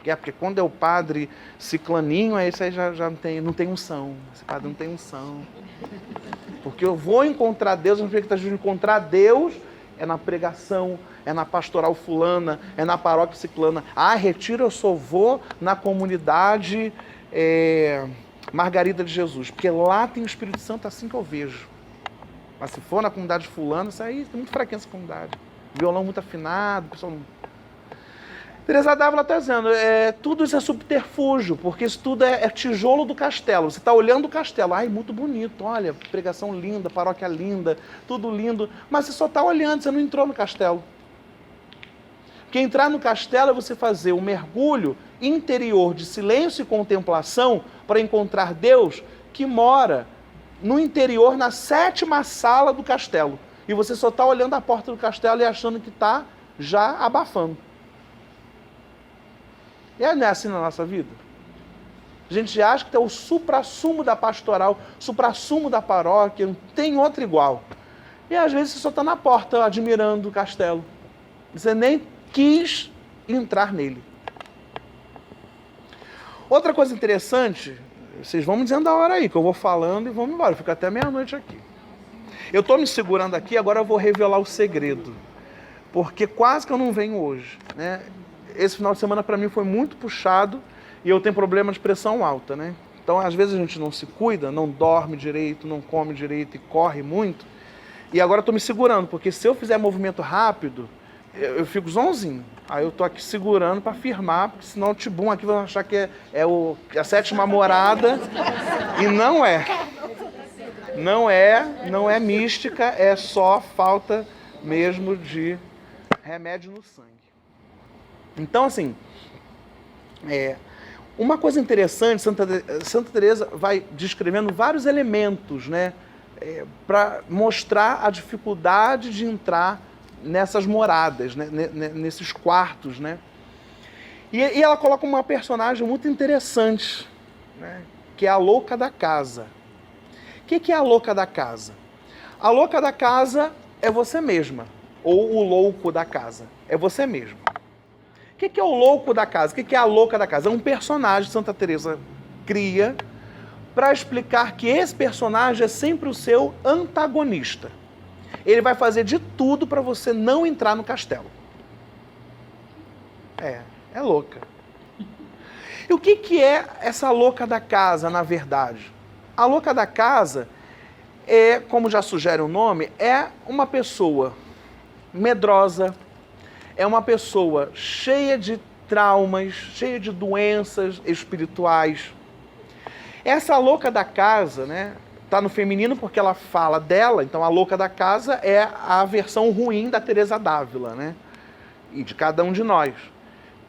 Porque quando é o padre ciclaninho, esse aí já não tem unção. Esse padre não tem unção. Porque eu vou encontrar Deus, eu vou encontrar Deus é na pregação, é na pastoral fulana, é na paróquia ciclana. Retiro eu só vou na comunidade Margarida de Jesus, porque lá tem o Espírito Santo assim que eu vejo. Mas se for na comunidade fulana, isso aí tem muito fraquinha essa comunidade. Violão muito afinado, o pessoal não... Teresa d'Ávila está dizendo, tudo isso é subterfúgio, porque isso tudo é tijolo do castelo. Você está olhando o castelo, muito bonito, olha, pregação linda, paróquia linda, tudo lindo, mas você só está olhando, você não entrou no castelo. Porque entrar no castelo é você fazer um mergulho interior de silêncio e contemplação para encontrar Deus que mora no interior, na 7ª sala do castelo. E você só está olhando a porta do castelo e achando que está já abafando. E não é assim na nossa vida? A gente acha que é o suprassumo da pastoral, suprassumo da paróquia, não tem outro igual. E às vezes você só está na porta admirando o castelo. Você nem quis entrar nele. Outra coisa interessante, vocês vão me dizendo a hora aí, que eu vou falando e vamos embora. Eu fico até meia-noite aqui. Eu estou me segurando aqui, agora eu vou revelar o segredo. Porque quase que eu não venho hoje, né? Esse final de semana para mim foi muito puxado e eu tenho problema de pressão alta, né? Então, às vezes a gente não se cuida, não dorme direito, não come direito e corre muito. E agora eu tô me segurando, porque se eu fizer movimento rápido, eu fico zonzinho. Aí eu tô aqui segurando para firmar, porque senão o Tibum aqui vai achar que é a 7ª morada. E não é. Não é mística, é só falta mesmo de remédio no sangue. Então, assim, uma coisa interessante, Santa Teresa vai descrevendo vários elementos, né, para mostrar a dificuldade de entrar nessas moradas, né, nesses quartos, né? E ela coloca uma personagem muito interessante, né, que é a louca da casa. O que é a louca da casa? A louca da casa é você mesma, ou o louco da casa, é você mesmo. O que é o louco da casa? O que é a louca da casa? É um personagem que Santa Teresa cria para explicar que esse personagem é sempre o seu antagonista. Ele vai fazer de tudo para você não entrar no castelo. É louca. E o que é essa louca da casa, na verdade? A louca da casa é, como já sugere o nome, é uma pessoa medrosa, é uma pessoa cheia de traumas, cheia de doenças espirituais. Essa louca da casa, né, tá no feminino porque ela fala dela, então a louca da casa é a versão ruim da Teresa d'Ávila, né? E de cada um de nós.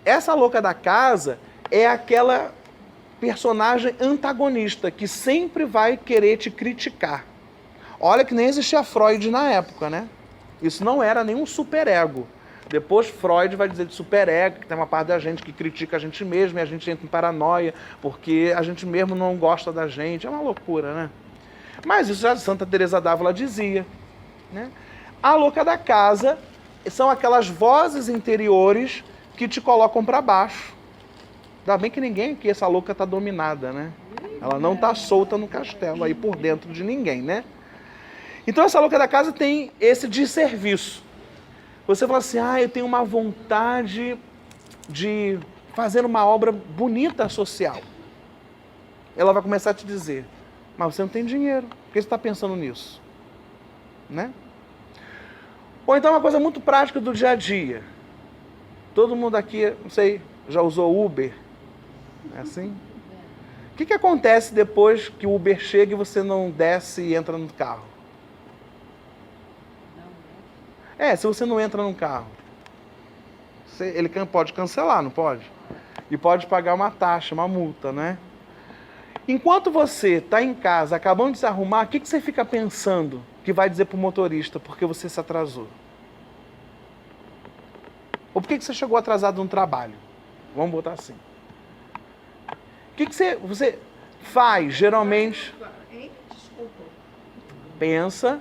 Essa louca da casa é aquela personagem antagonista que sempre vai querer te criticar. Olha que nem existia Freud na época, né? Isso não era nenhum superego. Depois Freud vai dizer de superego, que tem uma parte da gente que critica a gente mesmo e a gente entra em paranoia porque a gente mesmo não gosta da gente. É uma loucura, né? Mas isso já Santa Teresa d'Ávila dizia, né? A louca da casa são aquelas vozes interiores que te colocam para baixo. Ainda bem que ninguém aqui, essa louca está dominada, né? Ela não está solta no castelo aí por dentro de ninguém, né? Então essa louca da casa tem esse desserviço. Você fala assim, eu tenho uma vontade de fazer uma obra bonita social. Ela vai começar a te dizer, mas você não tem dinheiro, por que você está pensando nisso? Né? Ou então uma coisa muito prática do dia a dia. Todo mundo aqui, não sei, já usou Uber? É assim? O que acontece depois que o Uber chega e você não desce e entra no carro? Se você não entra num carro, ele pode cancelar, não pode? E pode pagar uma taxa, uma multa, né? Enquanto você está em casa, acabando de se arrumar, o que você fica pensando que vai dizer para o motorista porque você se atrasou? Ou por que você chegou atrasado no trabalho? Vamos botar assim. O que você faz, geralmente? Pensa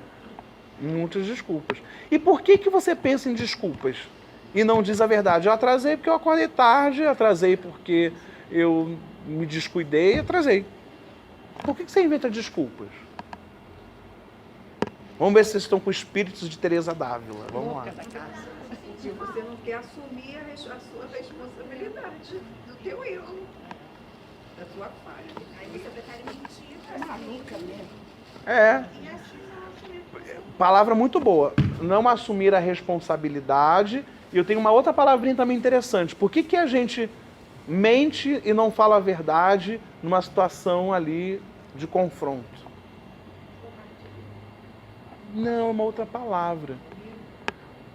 em muitas desculpas. E por que você pensa em desculpas e não diz a verdade? Eu atrasei porque eu acordei tarde, atrasei porque eu me descuidei, atrasei. Por que você inventa desculpas? Vamos ver se vocês estão com espíritos de Teresa d'Ávila. Vamos lá. Se você não quer assumir a sua responsabilidade do teu erro, da sua falha. Aí você prefere mentir. É maluca mesmo. Palavra muito boa. Não assumir a responsabilidade. E eu tenho uma outra palavrinha também interessante. Por que a gente mente e não fala a verdade numa situação ali de confronto? Não, é uma outra palavra.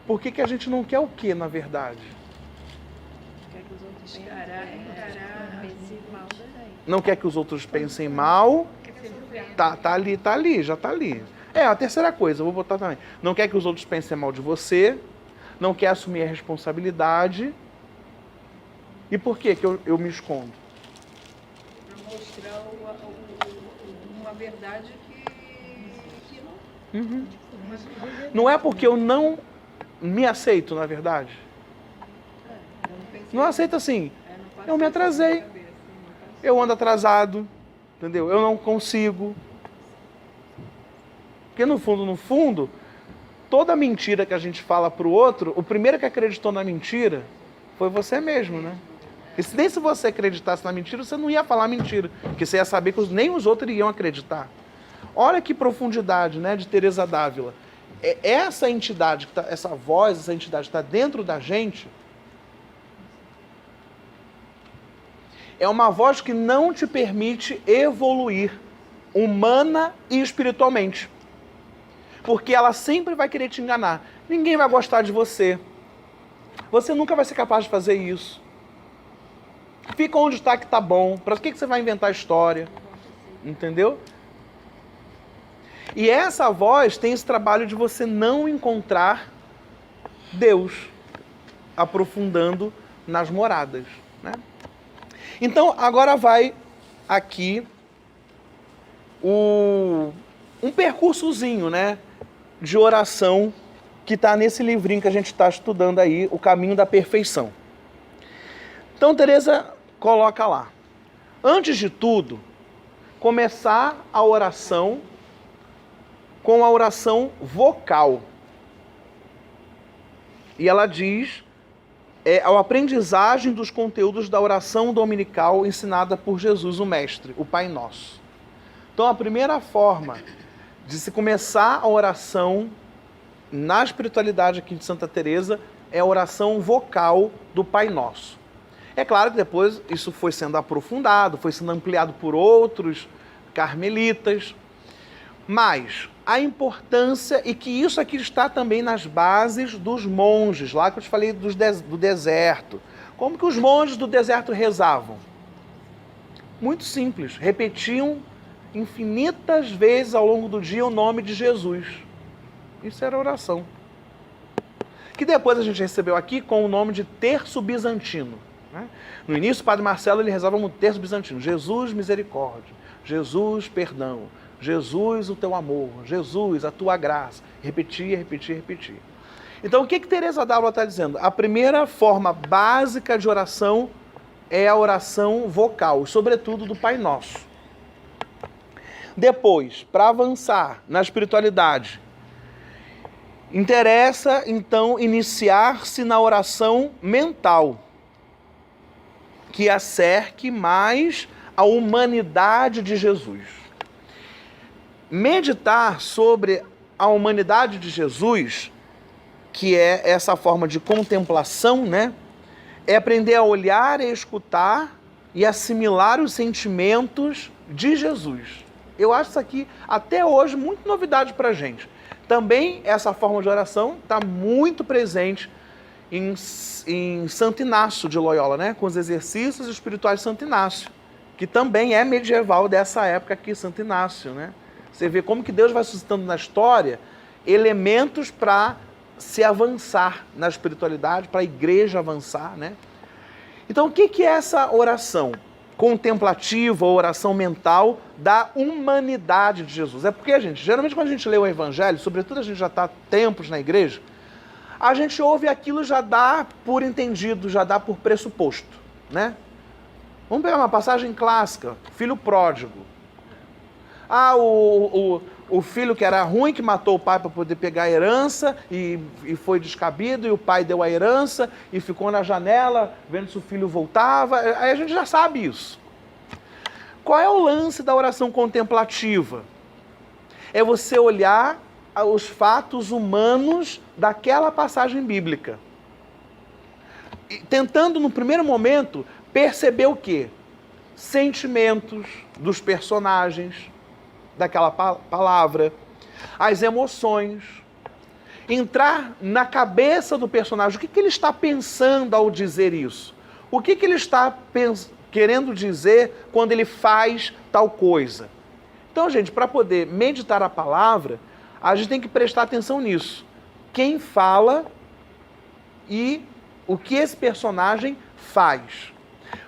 Por que a gente não quer o quê, na verdade? Quer que os outros pensem mal da gente. Não quer que os outros pensem mal. Tá ali, já tá ali. A terceira coisa, eu vou botar também. Não quer que os outros pensem mal de você. Não quer assumir a responsabilidade. E por que eu me escondo? Para mostrar uma verdade que não... Uhum. Não é porque eu não me aceito, na verdade. Não aceito assim. Eu me atrasei. Eu ando atrasado. Entendeu? Eu não consigo. Porque no fundo, toda mentira que a gente fala pro outro, o primeiro que acreditou na mentira foi você mesmo, né? E nem se você acreditasse na mentira, você não ia falar mentira. Porque você ia saber que nem os outros iriam acreditar. Olha que profundidade, né, de Teresa d'Ávila. Essa entidade, essa voz, essa entidade que está dentro da gente, é uma voz que não te permite evoluir humana e espiritualmente. Porque ela sempre vai querer te enganar. Ninguém vai gostar de você. Você nunca vai ser capaz de fazer isso. Fica onde está que está bom. Para que você vai inventar história? Entendeu? E essa voz tem esse trabalho de você não encontrar Deus aprofundando nas moradas, né? Então, agora vai aqui um percursozinho, né, de oração que está nesse livrinho que a gente está estudando aí, O Caminho da Perfeição. Então, Teresa coloca lá. Antes de tudo, começar a oração com a oração vocal. E ela diz a aprendizagem dos conteúdos da oração dominical ensinada por Jesus, o Mestre, o Pai Nosso. Então, a primeira forma de se começar a oração na espiritualidade aqui de Santa Teresa é a oração vocal do Pai Nosso. É claro que depois isso foi sendo aprofundado, foi sendo ampliado por outros carmelitas, mas a importância, e que isso aqui está também nas bases dos monges, lá que eu te falei do deserto. Como que os monges do deserto rezavam? Muito simples, repetiam infinitas vezes ao longo do dia o nome de Jesus. Isso era oração. Que depois a gente recebeu aqui com o nome de terço bizantino, né? No início, o Padre Marcelo ele rezava no terço bizantino. Jesus, misericórdia. Jesus, perdão. Jesus, o teu amor. Jesus, a tua graça. Repetia, repetia, repetia. Então, o que Teresa d'Ávila está dizendo? A primeira forma básica de oração é a oração vocal, sobretudo do Pai Nosso. Depois, para avançar na espiritualidade, interessa, então, iniciar-se na oração mental, que acerque mais a humanidade de Jesus. Meditar sobre a humanidade de Jesus, que é essa forma de contemplação, né? É aprender a olhar e escutar e assimilar os sentimentos de Jesus. Eu acho isso aqui, até hoje, muito novidade para a gente. Também essa forma de oração está muito presente em Santo Inácio de Loyola, né? Com os exercícios espirituais de Santo Inácio, que também é medieval dessa época aqui, Santo Inácio, né? Você vê como que Deus vai suscitando na história elementos para se avançar na espiritualidade, para a igreja avançar, né? Então, o que é essa oração contemplativa, ou oração mental da humanidade de Jesus? É porque, gente, geralmente quando a gente lê o Evangelho, sobretudo a gente já está há tempos na igreja, a gente ouve aquilo, já dá por entendido, já dá por pressuposto, né? Vamos pegar uma passagem clássica, filho pródigo. Ah, o filho que era ruim, que matou o pai para poder pegar a herança e foi descabido, e o pai deu a herança e ficou na janela vendo se o filho voltava. Aí a gente já sabe isso. Qual é o lance da oração contemplativa? É você olhar os fatos humanos daquela passagem bíblica, e tentando, no primeiro momento, perceber o quê? Sentimentos dos personagens daquela palavra, as emoções, entrar na cabeça do personagem, o que ele está pensando ao dizer isso? O que ele está querendo dizer quando ele faz tal coisa? Então, gente, para poder meditar a palavra, a gente tem que prestar atenção nisso. Quem fala e o que esse personagem faz.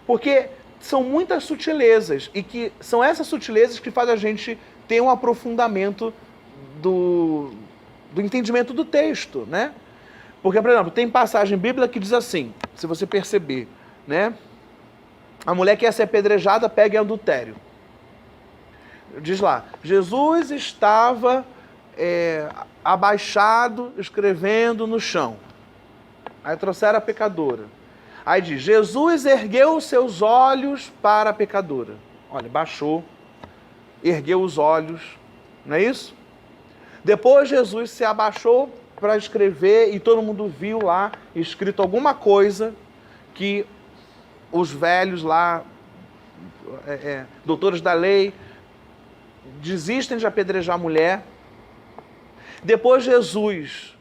Porque são muitas sutilezas, e que são essas sutilezas que fazem a gente ter um aprofundamento do entendimento do texto, né? Porque, por exemplo, tem passagem bíblica que diz assim, se você perceber, né? A mulher que ia ser apedrejada pega em adultério. Diz lá, Jesus estava abaixado, escrevendo no chão. Aí trouxeram a pecadora. Aí diz, Jesus ergueu os seus olhos para a pecadora. Olha, baixou, ergueu os olhos, não é isso? Depois Jesus se abaixou para escrever e todo mundo viu lá escrito alguma coisa que os velhos lá, doutores da lei, desistem de apedrejar a mulher. Depois Jesus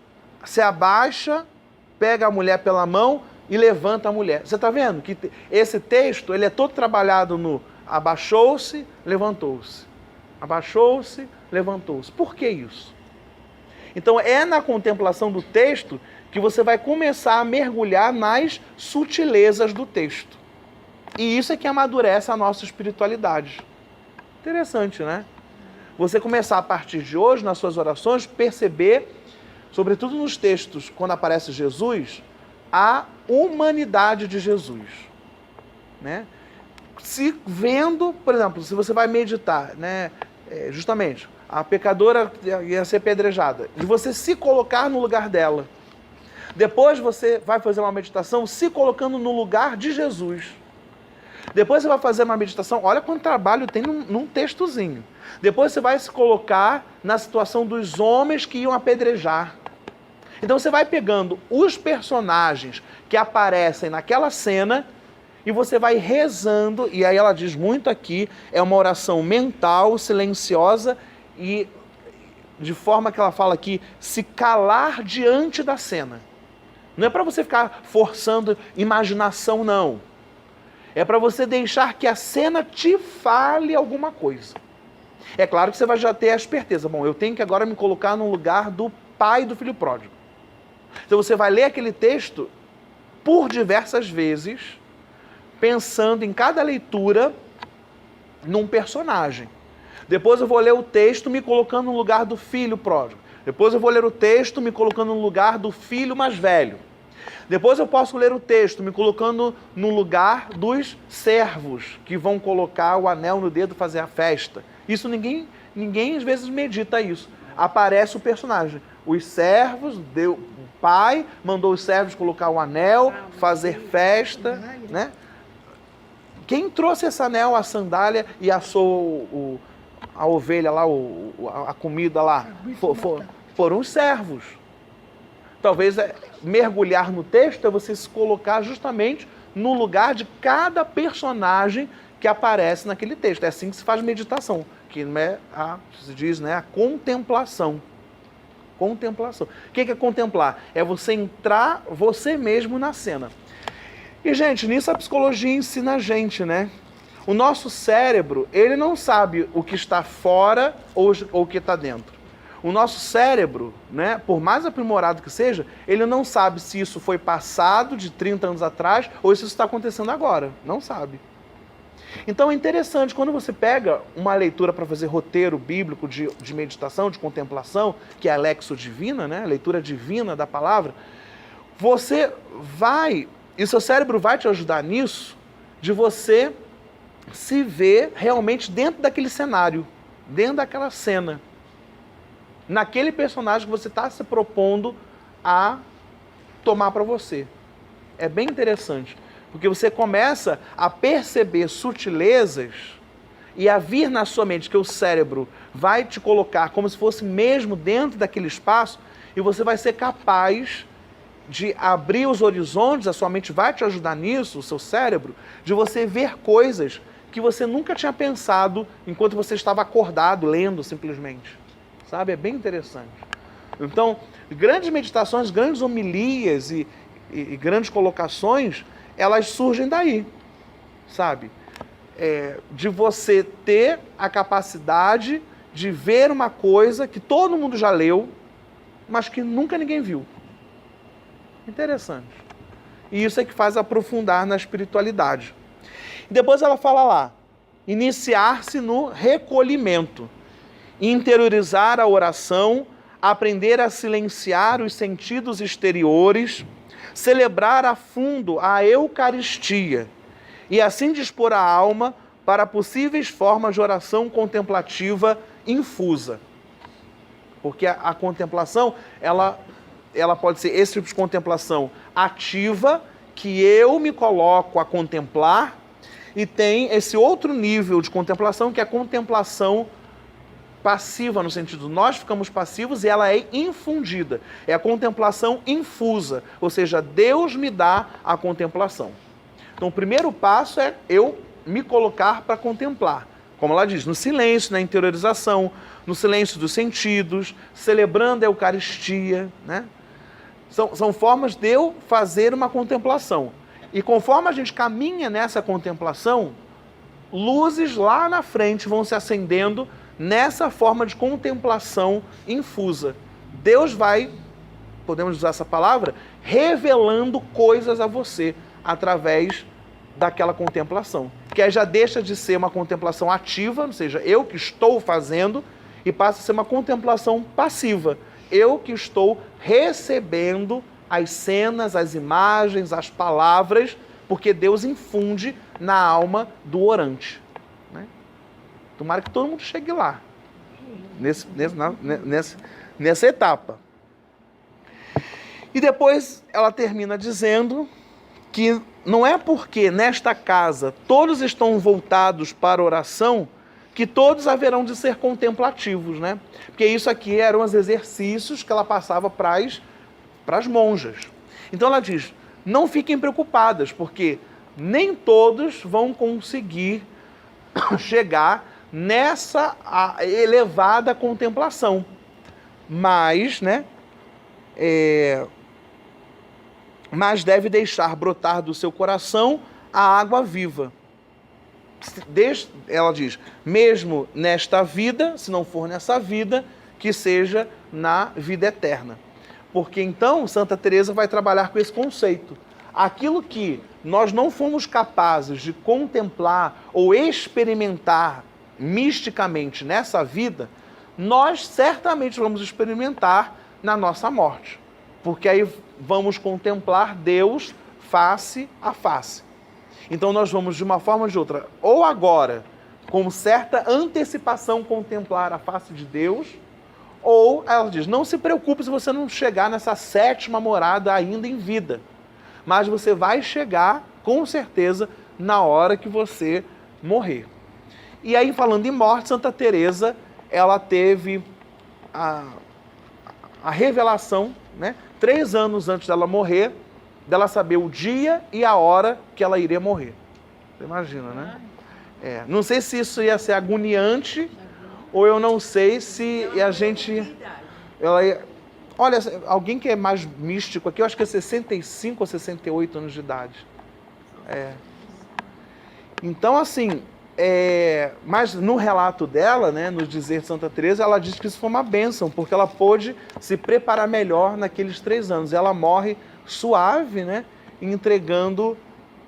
se abaixa pega a mulher pela mão e levanta a mulher. Você está vendo que esse texto ele é todo trabalhado no abaixou-se, levantou-se. Abaixou-se, levantou-se. Por que isso? Então é na contemplação do texto que você vai começar a mergulhar nas sutilezas do texto. E isso é que amadurece a nossa espiritualidade. Interessante, né? Você começar a partir de hoje, nas suas orações, perceber, sobretudo nos textos, quando aparece Jesus, a humanidade de Jesus. Né? Se vendo, por exemplo, se você vai meditar, né, justamente, a pecadora ia ser apedrejada, de você se colocar no lugar dela. Depois você vai fazer uma meditação se colocando no lugar de Jesus. Depois você vai fazer uma meditação, olha quanto trabalho tem num textozinho. Depois você vai se colocar na situação dos homens que iam apedrejar. Então você vai pegando os personagens que aparecem naquela cena e você vai rezando, e aí ela diz muito aqui, é uma oração mental, silenciosa e de forma que ela fala aqui, se calar diante da cena. Não é para você ficar forçando imaginação, não. É para você deixar que a cena te fale alguma coisa. É claro que você vai já ter a esperteza. Bom, eu tenho que agora me colocar no lugar do pai do filho pródigo. Então você vai ler aquele texto por diversas vezes, pensando em cada leitura num personagem. Depois eu vou ler o texto me colocando no lugar do filho pródigo. Depois eu vou ler o texto me colocando no lugar do filho mais velho. Depois eu posso ler o texto me colocando no lugar dos servos que vão colocar o anel no dedo e fazer a festa. Isso ninguém às vezes medita isso. Aparece o personagem. Os servos, o pai mandou os servos colocar o anel, fazer festa, né? Quem trouxe esse anel, a sandália e assou a ovelha lá, a comida lá? Foram os servos. Talvez mergulhar no texto é você se colocar justamente no lugar de cada personagem que aparece naquele texto. É assim que se faz meditação, que não é se diz, né, a contemplação. Contemplação. O que é contemplar? É você entrar você mesmo na cena. E, gente, nisso a psicologia ensina a gente, né? O nosso cérebro, ele não sabe o que está fora ou o que está dentro. O nosso cérebro, né, por mais aprimorado que seja, ele não sabe se isso foi passado de 30 anos atrás ou se isso está acontecendo agora. Não sabe. Então é interessante, quando você pega uma leitura para fazer roteiro bíblico de meditação, de contemplação, que é a Lexio Divina, né, a leitura divina da palavra, você vai, e seu cérebro vai te ajudar nisso, de você se ver realmente dentro daquele cenário, dentro daquela cena, naquele personagem que você está se propondo a tomar para você. É bem interessante, porque você começa a perceber sutilezas e a vir na sua mente que o cérebro vai te colocar como se fosse mesmo dentro daquele espaço e você vai ser capaz de abrir os horizontes, a sua mente vai te ajudar nisso, o seu cérebro, de você ver coisas que você nunca tinha pensado enquanto você estava acordado, lendo simplesmente. Sabe? É bem interessante. Então, grandes meditações, grandes homilias e grandes colocações, elas surgem daí, sabe? De você ter a capacidade de ver uma coisa que todo mundo já leu, mas que nunca ninguém viu. Interessante. E isso é que faz aprofundar na espiritualidade. E depois ela fala lá, iniciar-se no recolhimento, interiorizar a oração, aprender a silenciar os sentidos exteriores, celebrar a fundo a Eucaristia e assim dispor a alma para possíveis formas de oração contemplativa infusa. Porque a contemplação, ela pode ser esse tipo de contemplação ativa, que eu me coloco a contemplar, e tem esse outro nível de contemplação, que é a contemplação passiva, no sentido, nós ficamos passivos e ela é infundida. É a contemplação infusa, ou seja, Deus me dá a contemplação. Então, o primeiro passo é eu me colocar para contemplar. Como ela diz, no silêncio, na interiorização, no silêncio dos sentidos, celebrando a Eucaristia, né? São formas de eu fazer uma contemplação. E conforme a gente caminha nessa contemplação, luzes lá na frente vão se acendendo nessa forma de contemplação infusa. Deus vai, podemos usar essa palavra, revelando coisas a você através daquela contemplação. Que aí já deixa de ser uma contemplação ativa, ou seja, eu que estou fazendo, e passa a ser uma contemplação passiva. Eu que estou recebendo as cenas, as imagens, as palavras, porque Deus infunde na alma do orante. Né? Tomara que todo mundo chegue lá, nessa etapa. E depois ela termina dizendo que não é porque nesta casa todos estão voltados para a oração que todos haverão de ser contemplativos, né? Porque isso aqui eram os exercícios que ela passava para as monjas. Então ela diz, não fiquem preocupadas, porque nem todos vão conseguir chegar nessa elevada contemplação. Mas, né, mas deve deixar brotar do seu coração a água viva. Ela diz, mesmo nesta vida, se não for nessa vida, que seja na vida eterna. Porque então Santa Teresa vai trabalhar com esse conceito. Aquilo que nós não fomos capazes de contemplar ou experimentar misticamente nessa vida, nós certamente vamos experimentar na nossa morte. Porque aí vamos contemplar Deus face a face. Então nós vamos, de uma forma ou de outra, ou agora, com certa antecipação, contemplar a face de Deus, ou, ela diz, não se preocupe se você não chegar nessa 7ª morada ainda em vida, mas você vai chegar, com certeza, na hora que você morrer. E aí, falando em morte, Santa Teresa, ela teve a revelação, né, 3 anos antes dela morrer, dela saber o dia e a hora que ela iria morrer. Você imagina, né? Não sei se isso ia ser agoniante, ou eu não sei se a gente... Olha, alguém que é mais místico aqui, eu acho que é 65 ou 68 anos de idade. Então, assim, mas no relato dela, né, no dizer de Santa Teresa, ela diz que isso foi uma bênção, porque ela pôde se preparar melhor naqueles 3 anos. Ela morre suave, né, entregando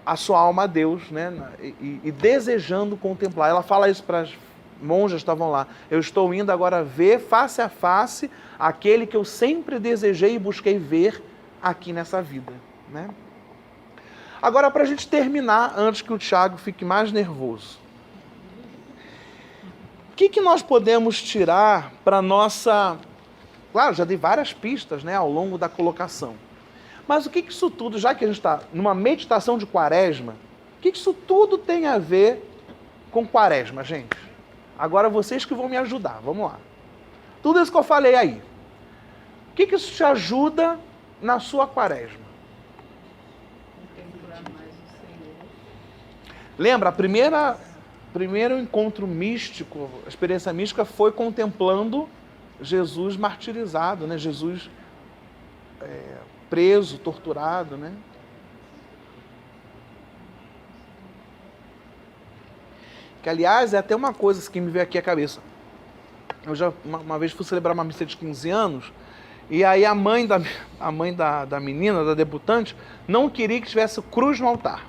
a sua alma a Deus, né, e desejando contemplar. Ela fala isso para as monjas que estavam lá. Eu estou indo agora ver face a face aquele que eu sempre desejei e busquei ver aqui nessa vida. Né? Agora, para a gente terminar, antes que o Tiago fique mais nervoso, o que nós podemos tirar para nossa... Claro, já dei várias pistas, né, ao longo da colocação. Mas o que isso tudo, já que a gente está numa meditação de Quaresma, o que isso tudo tem a ver com Quaresma, gente? Agora vocês que vão me ajudar, vamos lá. Tudo isso que eu falei aí, o que isso te ajuda na sua Quaresma? Lembra, primeiro encontro místico, a experiência mística foi contemplando Jesus martirizado, né? Jesus preso, torturado, né? Que, aliás, é até uma coisa que me veio aqui à cabeça. Eu já uma vez fui celebrar uma missa de 15 anos, e aí a mãe da menina, da debutante, não queria que tivesse cruz no altar.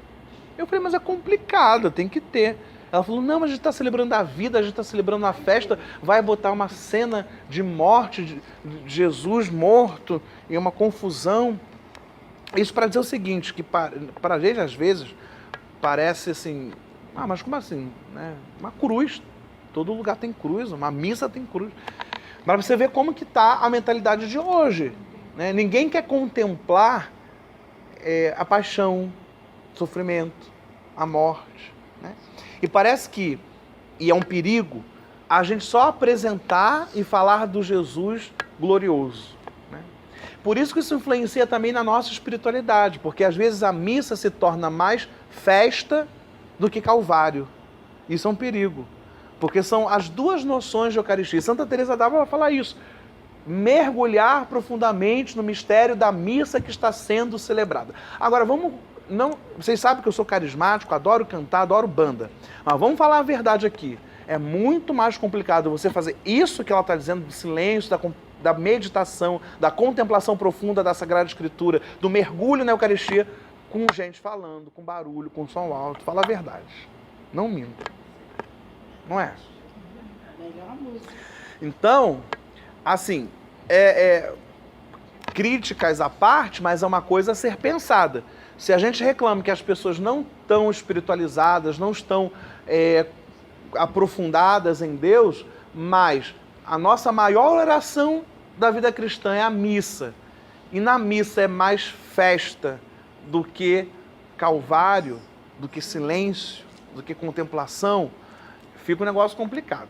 Eu falei, mas é complicado, tem que ter. Ela falou, não, mas a gente está celebrando a vida, a gente está celebrando a festa, vai botar uma cena de morte de Jesus morto, e uma confusão. Isso para dizer o seguinte, que para a gente, às vezes, parece assim, mas como assim? Né? Uma cruz, todo lugar tem cruz, uma missa tem cruz. Mas você vê como que está a mentalidade de hoje. Né? Ninguém quer contemplar a paixão, o sofrimento, a morte. Né? E parece que, e é um perigo, a gente só apresentar e falar do Jesus glorioso. Né? Por isso que isso influencia também na nossa espiritualidade, porque às vezes a missa se torna mais festa do que Calvário. Isso é um perigo, porque são as duas noções de Eucaristia. Santa Teresa d'Ávila vai falar isso. mergulhar profundamente no mistério da missa que está sendo celebrada. Agora, vocês sabem que eu sou carismático, adoro cantar, adoro banda. Mas vamos falar a verdade aqui. É muito mais complicado você fazer isso que ela está dizendo, do silêncio, da meditação, da contemplação profunda da Sagrada Escritura, do mergulho na Eucaristia, com gente falando, com barulho, com som alto. Fala a verdade. Não minta. Não é? Melhor música. Então, assim, críticas à parte, mas é uma coisa a ser pensada. Se a gente reclama que as pessoas não estão espiritualizadas, não estão aprofundadas em Deus, mas a nossa maior oração da vida cristã é a missa. E na missa é mais festa do que calvário, do que silêncio, do que contemplação, fica um negócio complicado.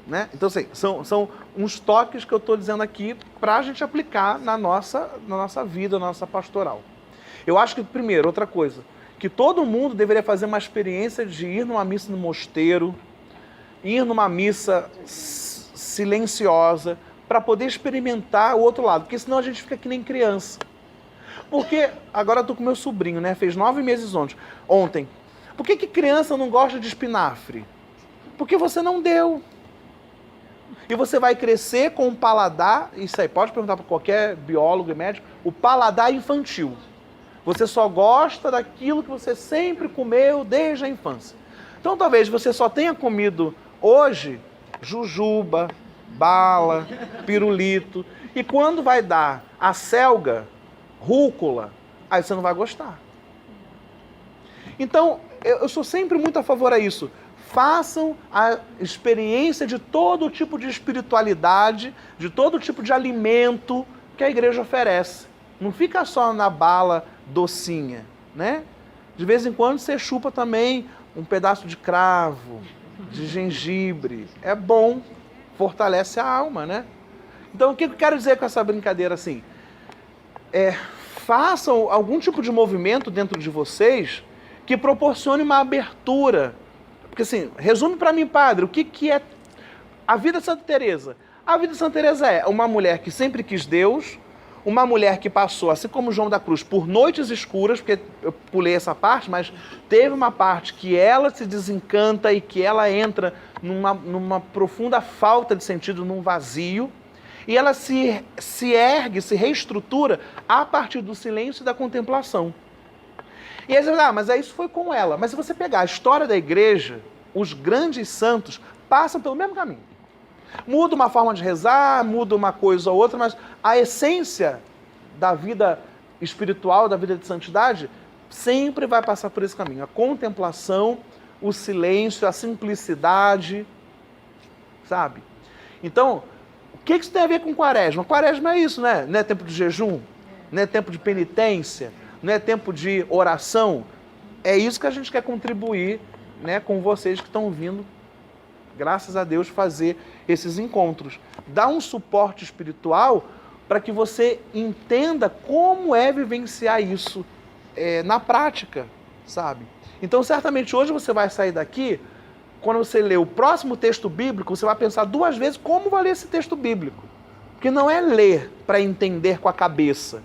Né? Então, assim, são uns toques que eu estou dizendo aqui para a gente aplicar na nossa vida, na nossa pastoral. Eu acho que, primeiro, outra coisa, que todo mundo deveria fazer uma experiência de ir numa missa no mosteiro, ir numa missa silenciosa, para poder experimentar o outro lado, porque senão a gente fica que nem criança. Porque, agora eu estou com meu sobrinho, né? Fez 9 meses ontem. Por que criança não gosta de espinafre? Porque você não deu. E você vai crescer com um paladar, isso aí, pode perguntar para qualquer biólogo e médico, o paladar infantil. Você só gosta daquilo que você sempre comeu desde a infância. Então talvez você só tenha comido hoje jujuba, bala, pirulito, e quando vai dar a selga, rúcula, aí você não vai gostar. Então, eu sou sempre muito a favor a isso. Façam a experiência de todo tipo de espiritualidade, de todo tipo de alimento que a igreja oferece. Não fica só na bala docinha, né? De vez em quando você chupa também um pedaço de cravo, de gengibre. É bom, fortalece a alma, né? Então, o que eu quero dizer com essa brincadeira assim? Façam algum tipo de movimento dentro de vocês que proporcione uma abertura. Porque assim, resume para mim, padre, o que é a vida de Santa Teresa? A vida de Santa Teresa é uma mulher que sempre quis Deus, uma mulher que passou, assim como João da Cruz, por noites escuras, porque eu pulei essa parte, mas teve uma parte que ela se desencanta e que ela entra numa profunda falta de sentido, num vazio, e ela se ergue, se reestrutura a partir do silêncio e da contemplação. E aí você fala, mas isso foi com ela. Mas se você pegar a história da igreja, os grandes santos passam pelo mesmo caminho. Muda uma forma de rezar, muda uma coisa ou outra, mas a essência da vida espiritual, da vida de santidade, sempre vai passar por esse caminho. A contemplação, o silêncio, a simplicidade, sabe? Então, o que isso tem a ver com quaresma? Quaresma é isso, né? Não é tempo de jejum? Não é tempo de penitência? Não é tempo de oração? É isso que a gente quer contribuir, né, com vocês que estão vindo, graças a Deus, fazer esses encontros. Dá um suporte espiritual para que você entenda como é vivenciar isso na prática, sabe? Então, certamente, hoje você vai sair daqui, quando você ler o próximo texto bíblico, você vai pensar 2 vezes como vai ler esse texto bíblico. Porque não é ler para entender com a cabeça.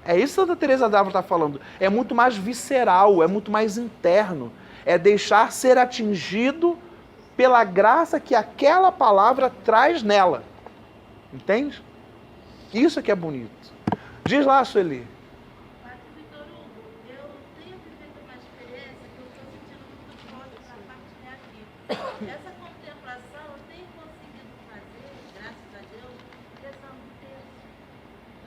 É isso que Santa Teresa d'Ávila está falando. É muito mais visceral, é muito mais interno. É deixar ser atingido pela graça que aquela palavra traz nela. Entende? Isso é que é bonito. Diz lá, Sueli. Padre Vitor Hugo, eu tenho vivido uma experiência que eu estou sentindo muito forte para partilhar aqui. Essa contemplação eu tenho conseguido fazer, graças a Deus, rezando o terço.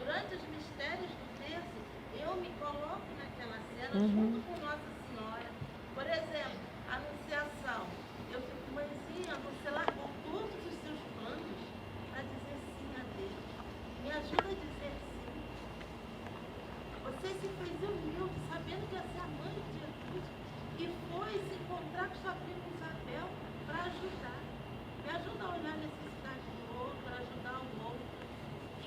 Durante os mistérios do terço, eu me coloco naquela cena junto com Nossa Senhora. Por exemplo, a Anunciação. Eu fico, mãezinha, você largou todos os seus planos para dizer sim a Deus. Me ajuda a dizer sim. Você se fez humilde, sabendo que ia ser a mãe de Jesus, e foi se encontrar com sua prima Isabel para ajudar. Me ajuda a olhar a necessidade do outro, a ajudar o outro.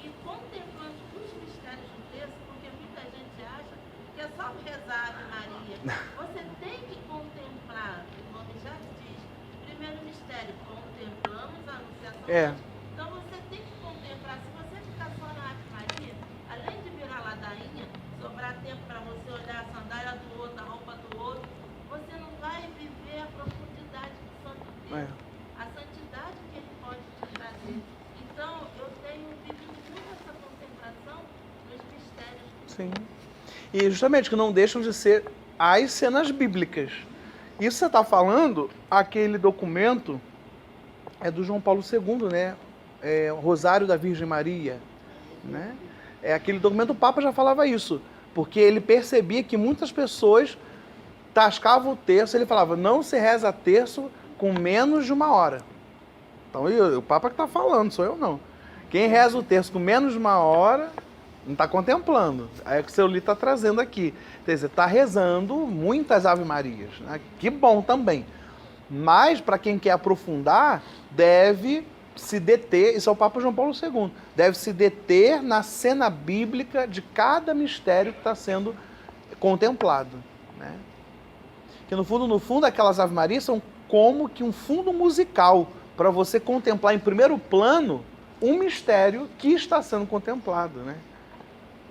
E contemplando os mistérios do texto, porque muita gente acha que é só rezar Ave Maria. Você tem que contemplar, o nome já diz, primeiro mistério, contemplamos a Anunciação. Então você tem que contemplar. Se você ficar Sim. E justamente que não deixam de ser as cenas bíblicas. Isso você está falando, aquele documento é do João Paulo II, né? O Rosário da Virgem Maria, né? Aquele documento, o Papa já falava isso, porque ele percebia que muitas pessoas tascavam o terço, ele falava, não se reza terço com menos de 1 hora. Então, o Papa que está falando, sou eu não. Quem reza o terço com menos de 1 hora, não está contemplando. É o que o seu Li está trazendo aqui. Quer dizer, está rezando muitas Ave Marias, né? Que bom também. Mas, para quem quer aprofundar, deve se deter, isso é o Papa João Paulo II, deve se deter na cena bíblica de cada mistério que está sendo contemplado, né? Que no fundo, aquelas Ave Marias são como que um fundo musical para você contemplar em primeiro plano um mistério que está sendo contemplado, né?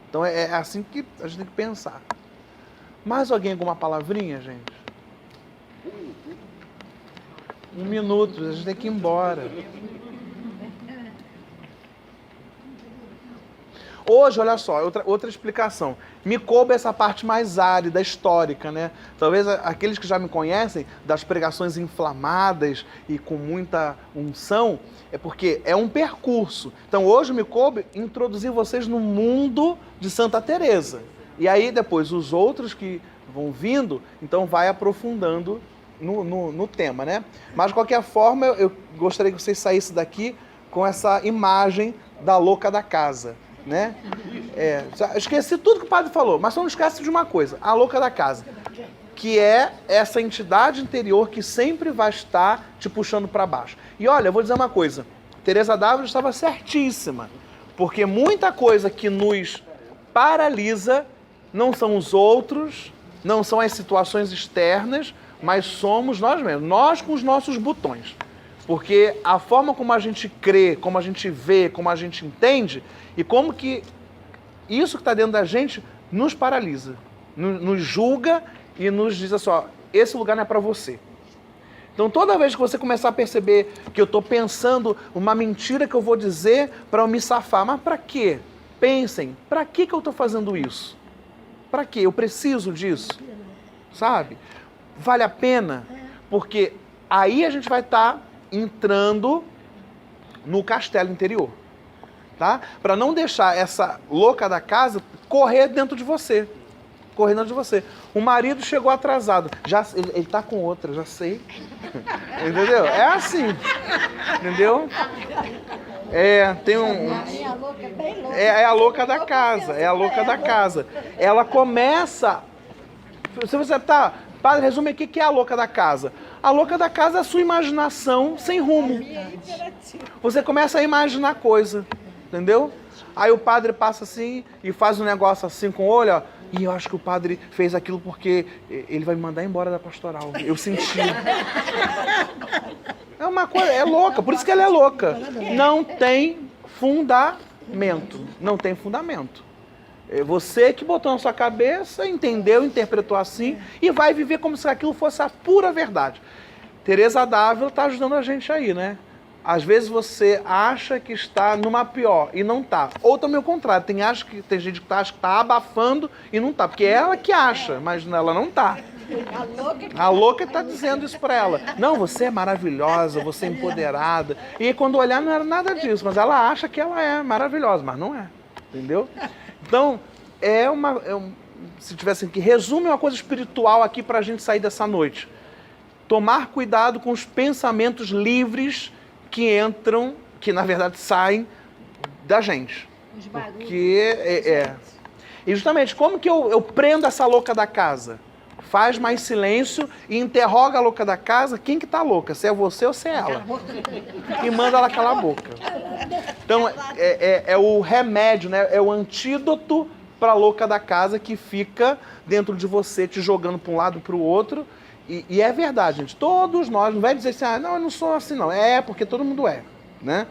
Então é assim que a gente tem que pensar. Mais alguém alguma palavrinha, gente? 1 minuto, a gente tem que ir embora. Hoje, olha só, outra explicação. Me coube essa parte mais árida, histórica, né? Talvez aqueles que já me conhecem, das pregações inflamadas e com muita unção, é porque é um percurso. Então, hoje me coube introduzir vocês no mundo de Santa Teresa. E aí, depois, os outros que vão vindo, então vai aprofundando no tema, né? Mas, de qualquer forma, eu gostaria que vocês saíssem daqui com essa imagem da louca da casa, né? Esqueci tudo que o padre falou, mas só não esquece de uma coisa, a louca da casa, que é essa entidade interior que sempre vai estar te puxando para baixo. E olha, eu vou dizer uma coisa, Teresa d'Ávila estava certíssima, porque muita coisa que nos paralisa não são os outros, não são as situações externas, mas somos nós mesmos, nós com os nossos botões. Porque a forma como a gente crê, como a gente vê, como a gente entende, e como que isso que está dentro da gente nos paralisa, nos julga e nos diz assim, ó, esse lugar não é para você. Então toda vez que você começar a perceber que eu estou pensando uma mentira que eu vou dizer para eu me safar, mas para quê? Pensem, para que eu estou fazendo isso? Para quê? Eu preciso disso? Sabe? Vale a pena? Porque aí a gente vai estar entrando no castelo interior, tá? Para não deixar essa louca da casa correr dentro de você. Correr dentro de você. O marido chegou atrasado. Ele tá com outra, já sei. Entendeu? É assim. Entendeu? Tem é a louca da casa. É a louca da casa. Ela começa... Se você tá... Padre, resume aqui o que é a louca da casa. A louca da casa é a sua imaginação sem rumo. Você começa a imaginar coisa, entendeu? Aí o padre passa assim e faz um negócio assim com o olho, ó, e eu acho que o padre fez aquilo porque ele vai me mandar embora da pastoral. Eu senti. É uma coisa, é louca, por isso que ela é louca. Não tem fundamento. Não tem fundamento. Você que botou na sua cabeça, entendeu, interpretou assim e vai viver como se aquilo fosse a pura verdade. Teresa d'Ávila está ajudando a gente aí, né? Às vezes você acha que está numa pior e não está. Ou também o contrário, tem gente que acha que está abafando e não está. Porque é ela que acha, mas ela não está. A louca está dizendo isso para ela. Não, você é maravilhosa, você é empoderada. E quando olhar não era nada disso, mas ela acha que ela é maravilhosa, mas não é. Entendeu? Então, se tivessem que resumir uma coisa espiritual aqui para a gente sair dessa noite. Tomar cuidado com os pensamentos livres que entram, que na verdade saem da gente. Os barulhos. Porque E justamente, como que eu prendo essa louca da casa? Faz mais silêncio e interroga a louca da casa, quem que tá louca? Se é você ou se é ela? E manda ela calar a boca. Então, é o remédio, né? É o antídoto para a louca da casa que fica dentro de você, te jogando para um lado para o outro. E é verdade, gente. Todos nós, não vai dizer assim, não, eu não sou assim, não. Porque todo mundo é, né?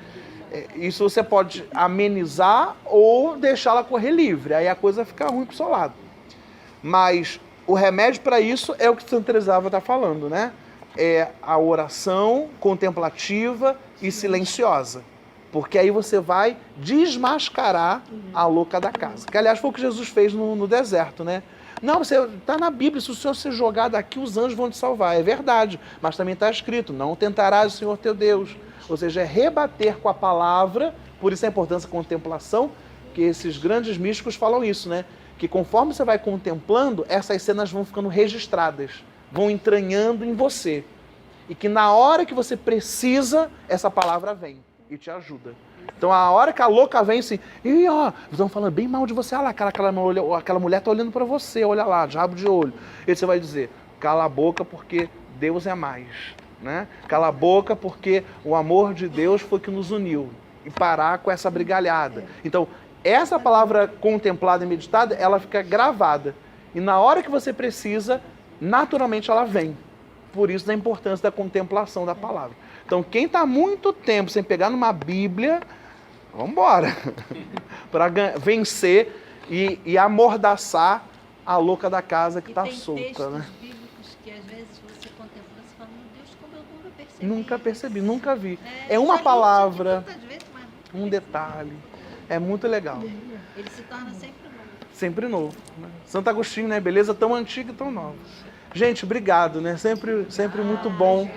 Isso você pode amenizar ou deixá-la correr livre. Aí a coisa fica ruim pro seu lado. Mas o remédio para isso é o que Santa Teresa está falando, né? É a oração contemplativa e silenciosa. Porque aí você vai desmascarar a louca da casa. Que, aliás, foi o que Jesus fez no deserto, né? Não, você está na Bíblia, se o Senhor ser jogado aqui, os anjos vão te salvar. É verdade, mas também está escrito, não tentarás o Senhor teu Deus. Ou seja, é rebater com a palavra, por isso a importância da contemplação, que esses grandes místicos falam isso, né? Que conforme você vai contemplando, essas cenas vão ficando registradas, vão entranhando em você. E que na hora que você precisa, essa palavra vem e te ajuda. Então, a hora que a louca vem assim, e ó, estão falando bem mal de você, olha lá, aquela mulher está olhando para você, olha lá, de rabo de olho. E você vai dizer, cala a boca porque Deus é mais, né? Cala a boca porque o amor de Deus foi que nos uniu. E parar com essa brigalhada. Então, essa palavra contemplada e meditada, ela fica gravada. E na hora que você precisa, naturalmente ela vem. Por isso da importância da contemplação da palavra. Então, quem está muito tempo sem pegar numa Bíblia, vamos embora. Para vencer e amordaçar a louca da casa que está solta. Né? Bíblicos que às vezes você contempla e fala, meu Deus, como eu nunca percebi. Nunca percebi, nunca vi. É uma palavra, um detalhe. É muito legal. Ele se torna sempre novo. Sempre novo. Né? Santo Agostinho, né? Beleza tão antiga e tão nova. Gente, obrigado, né? Sempre muito bom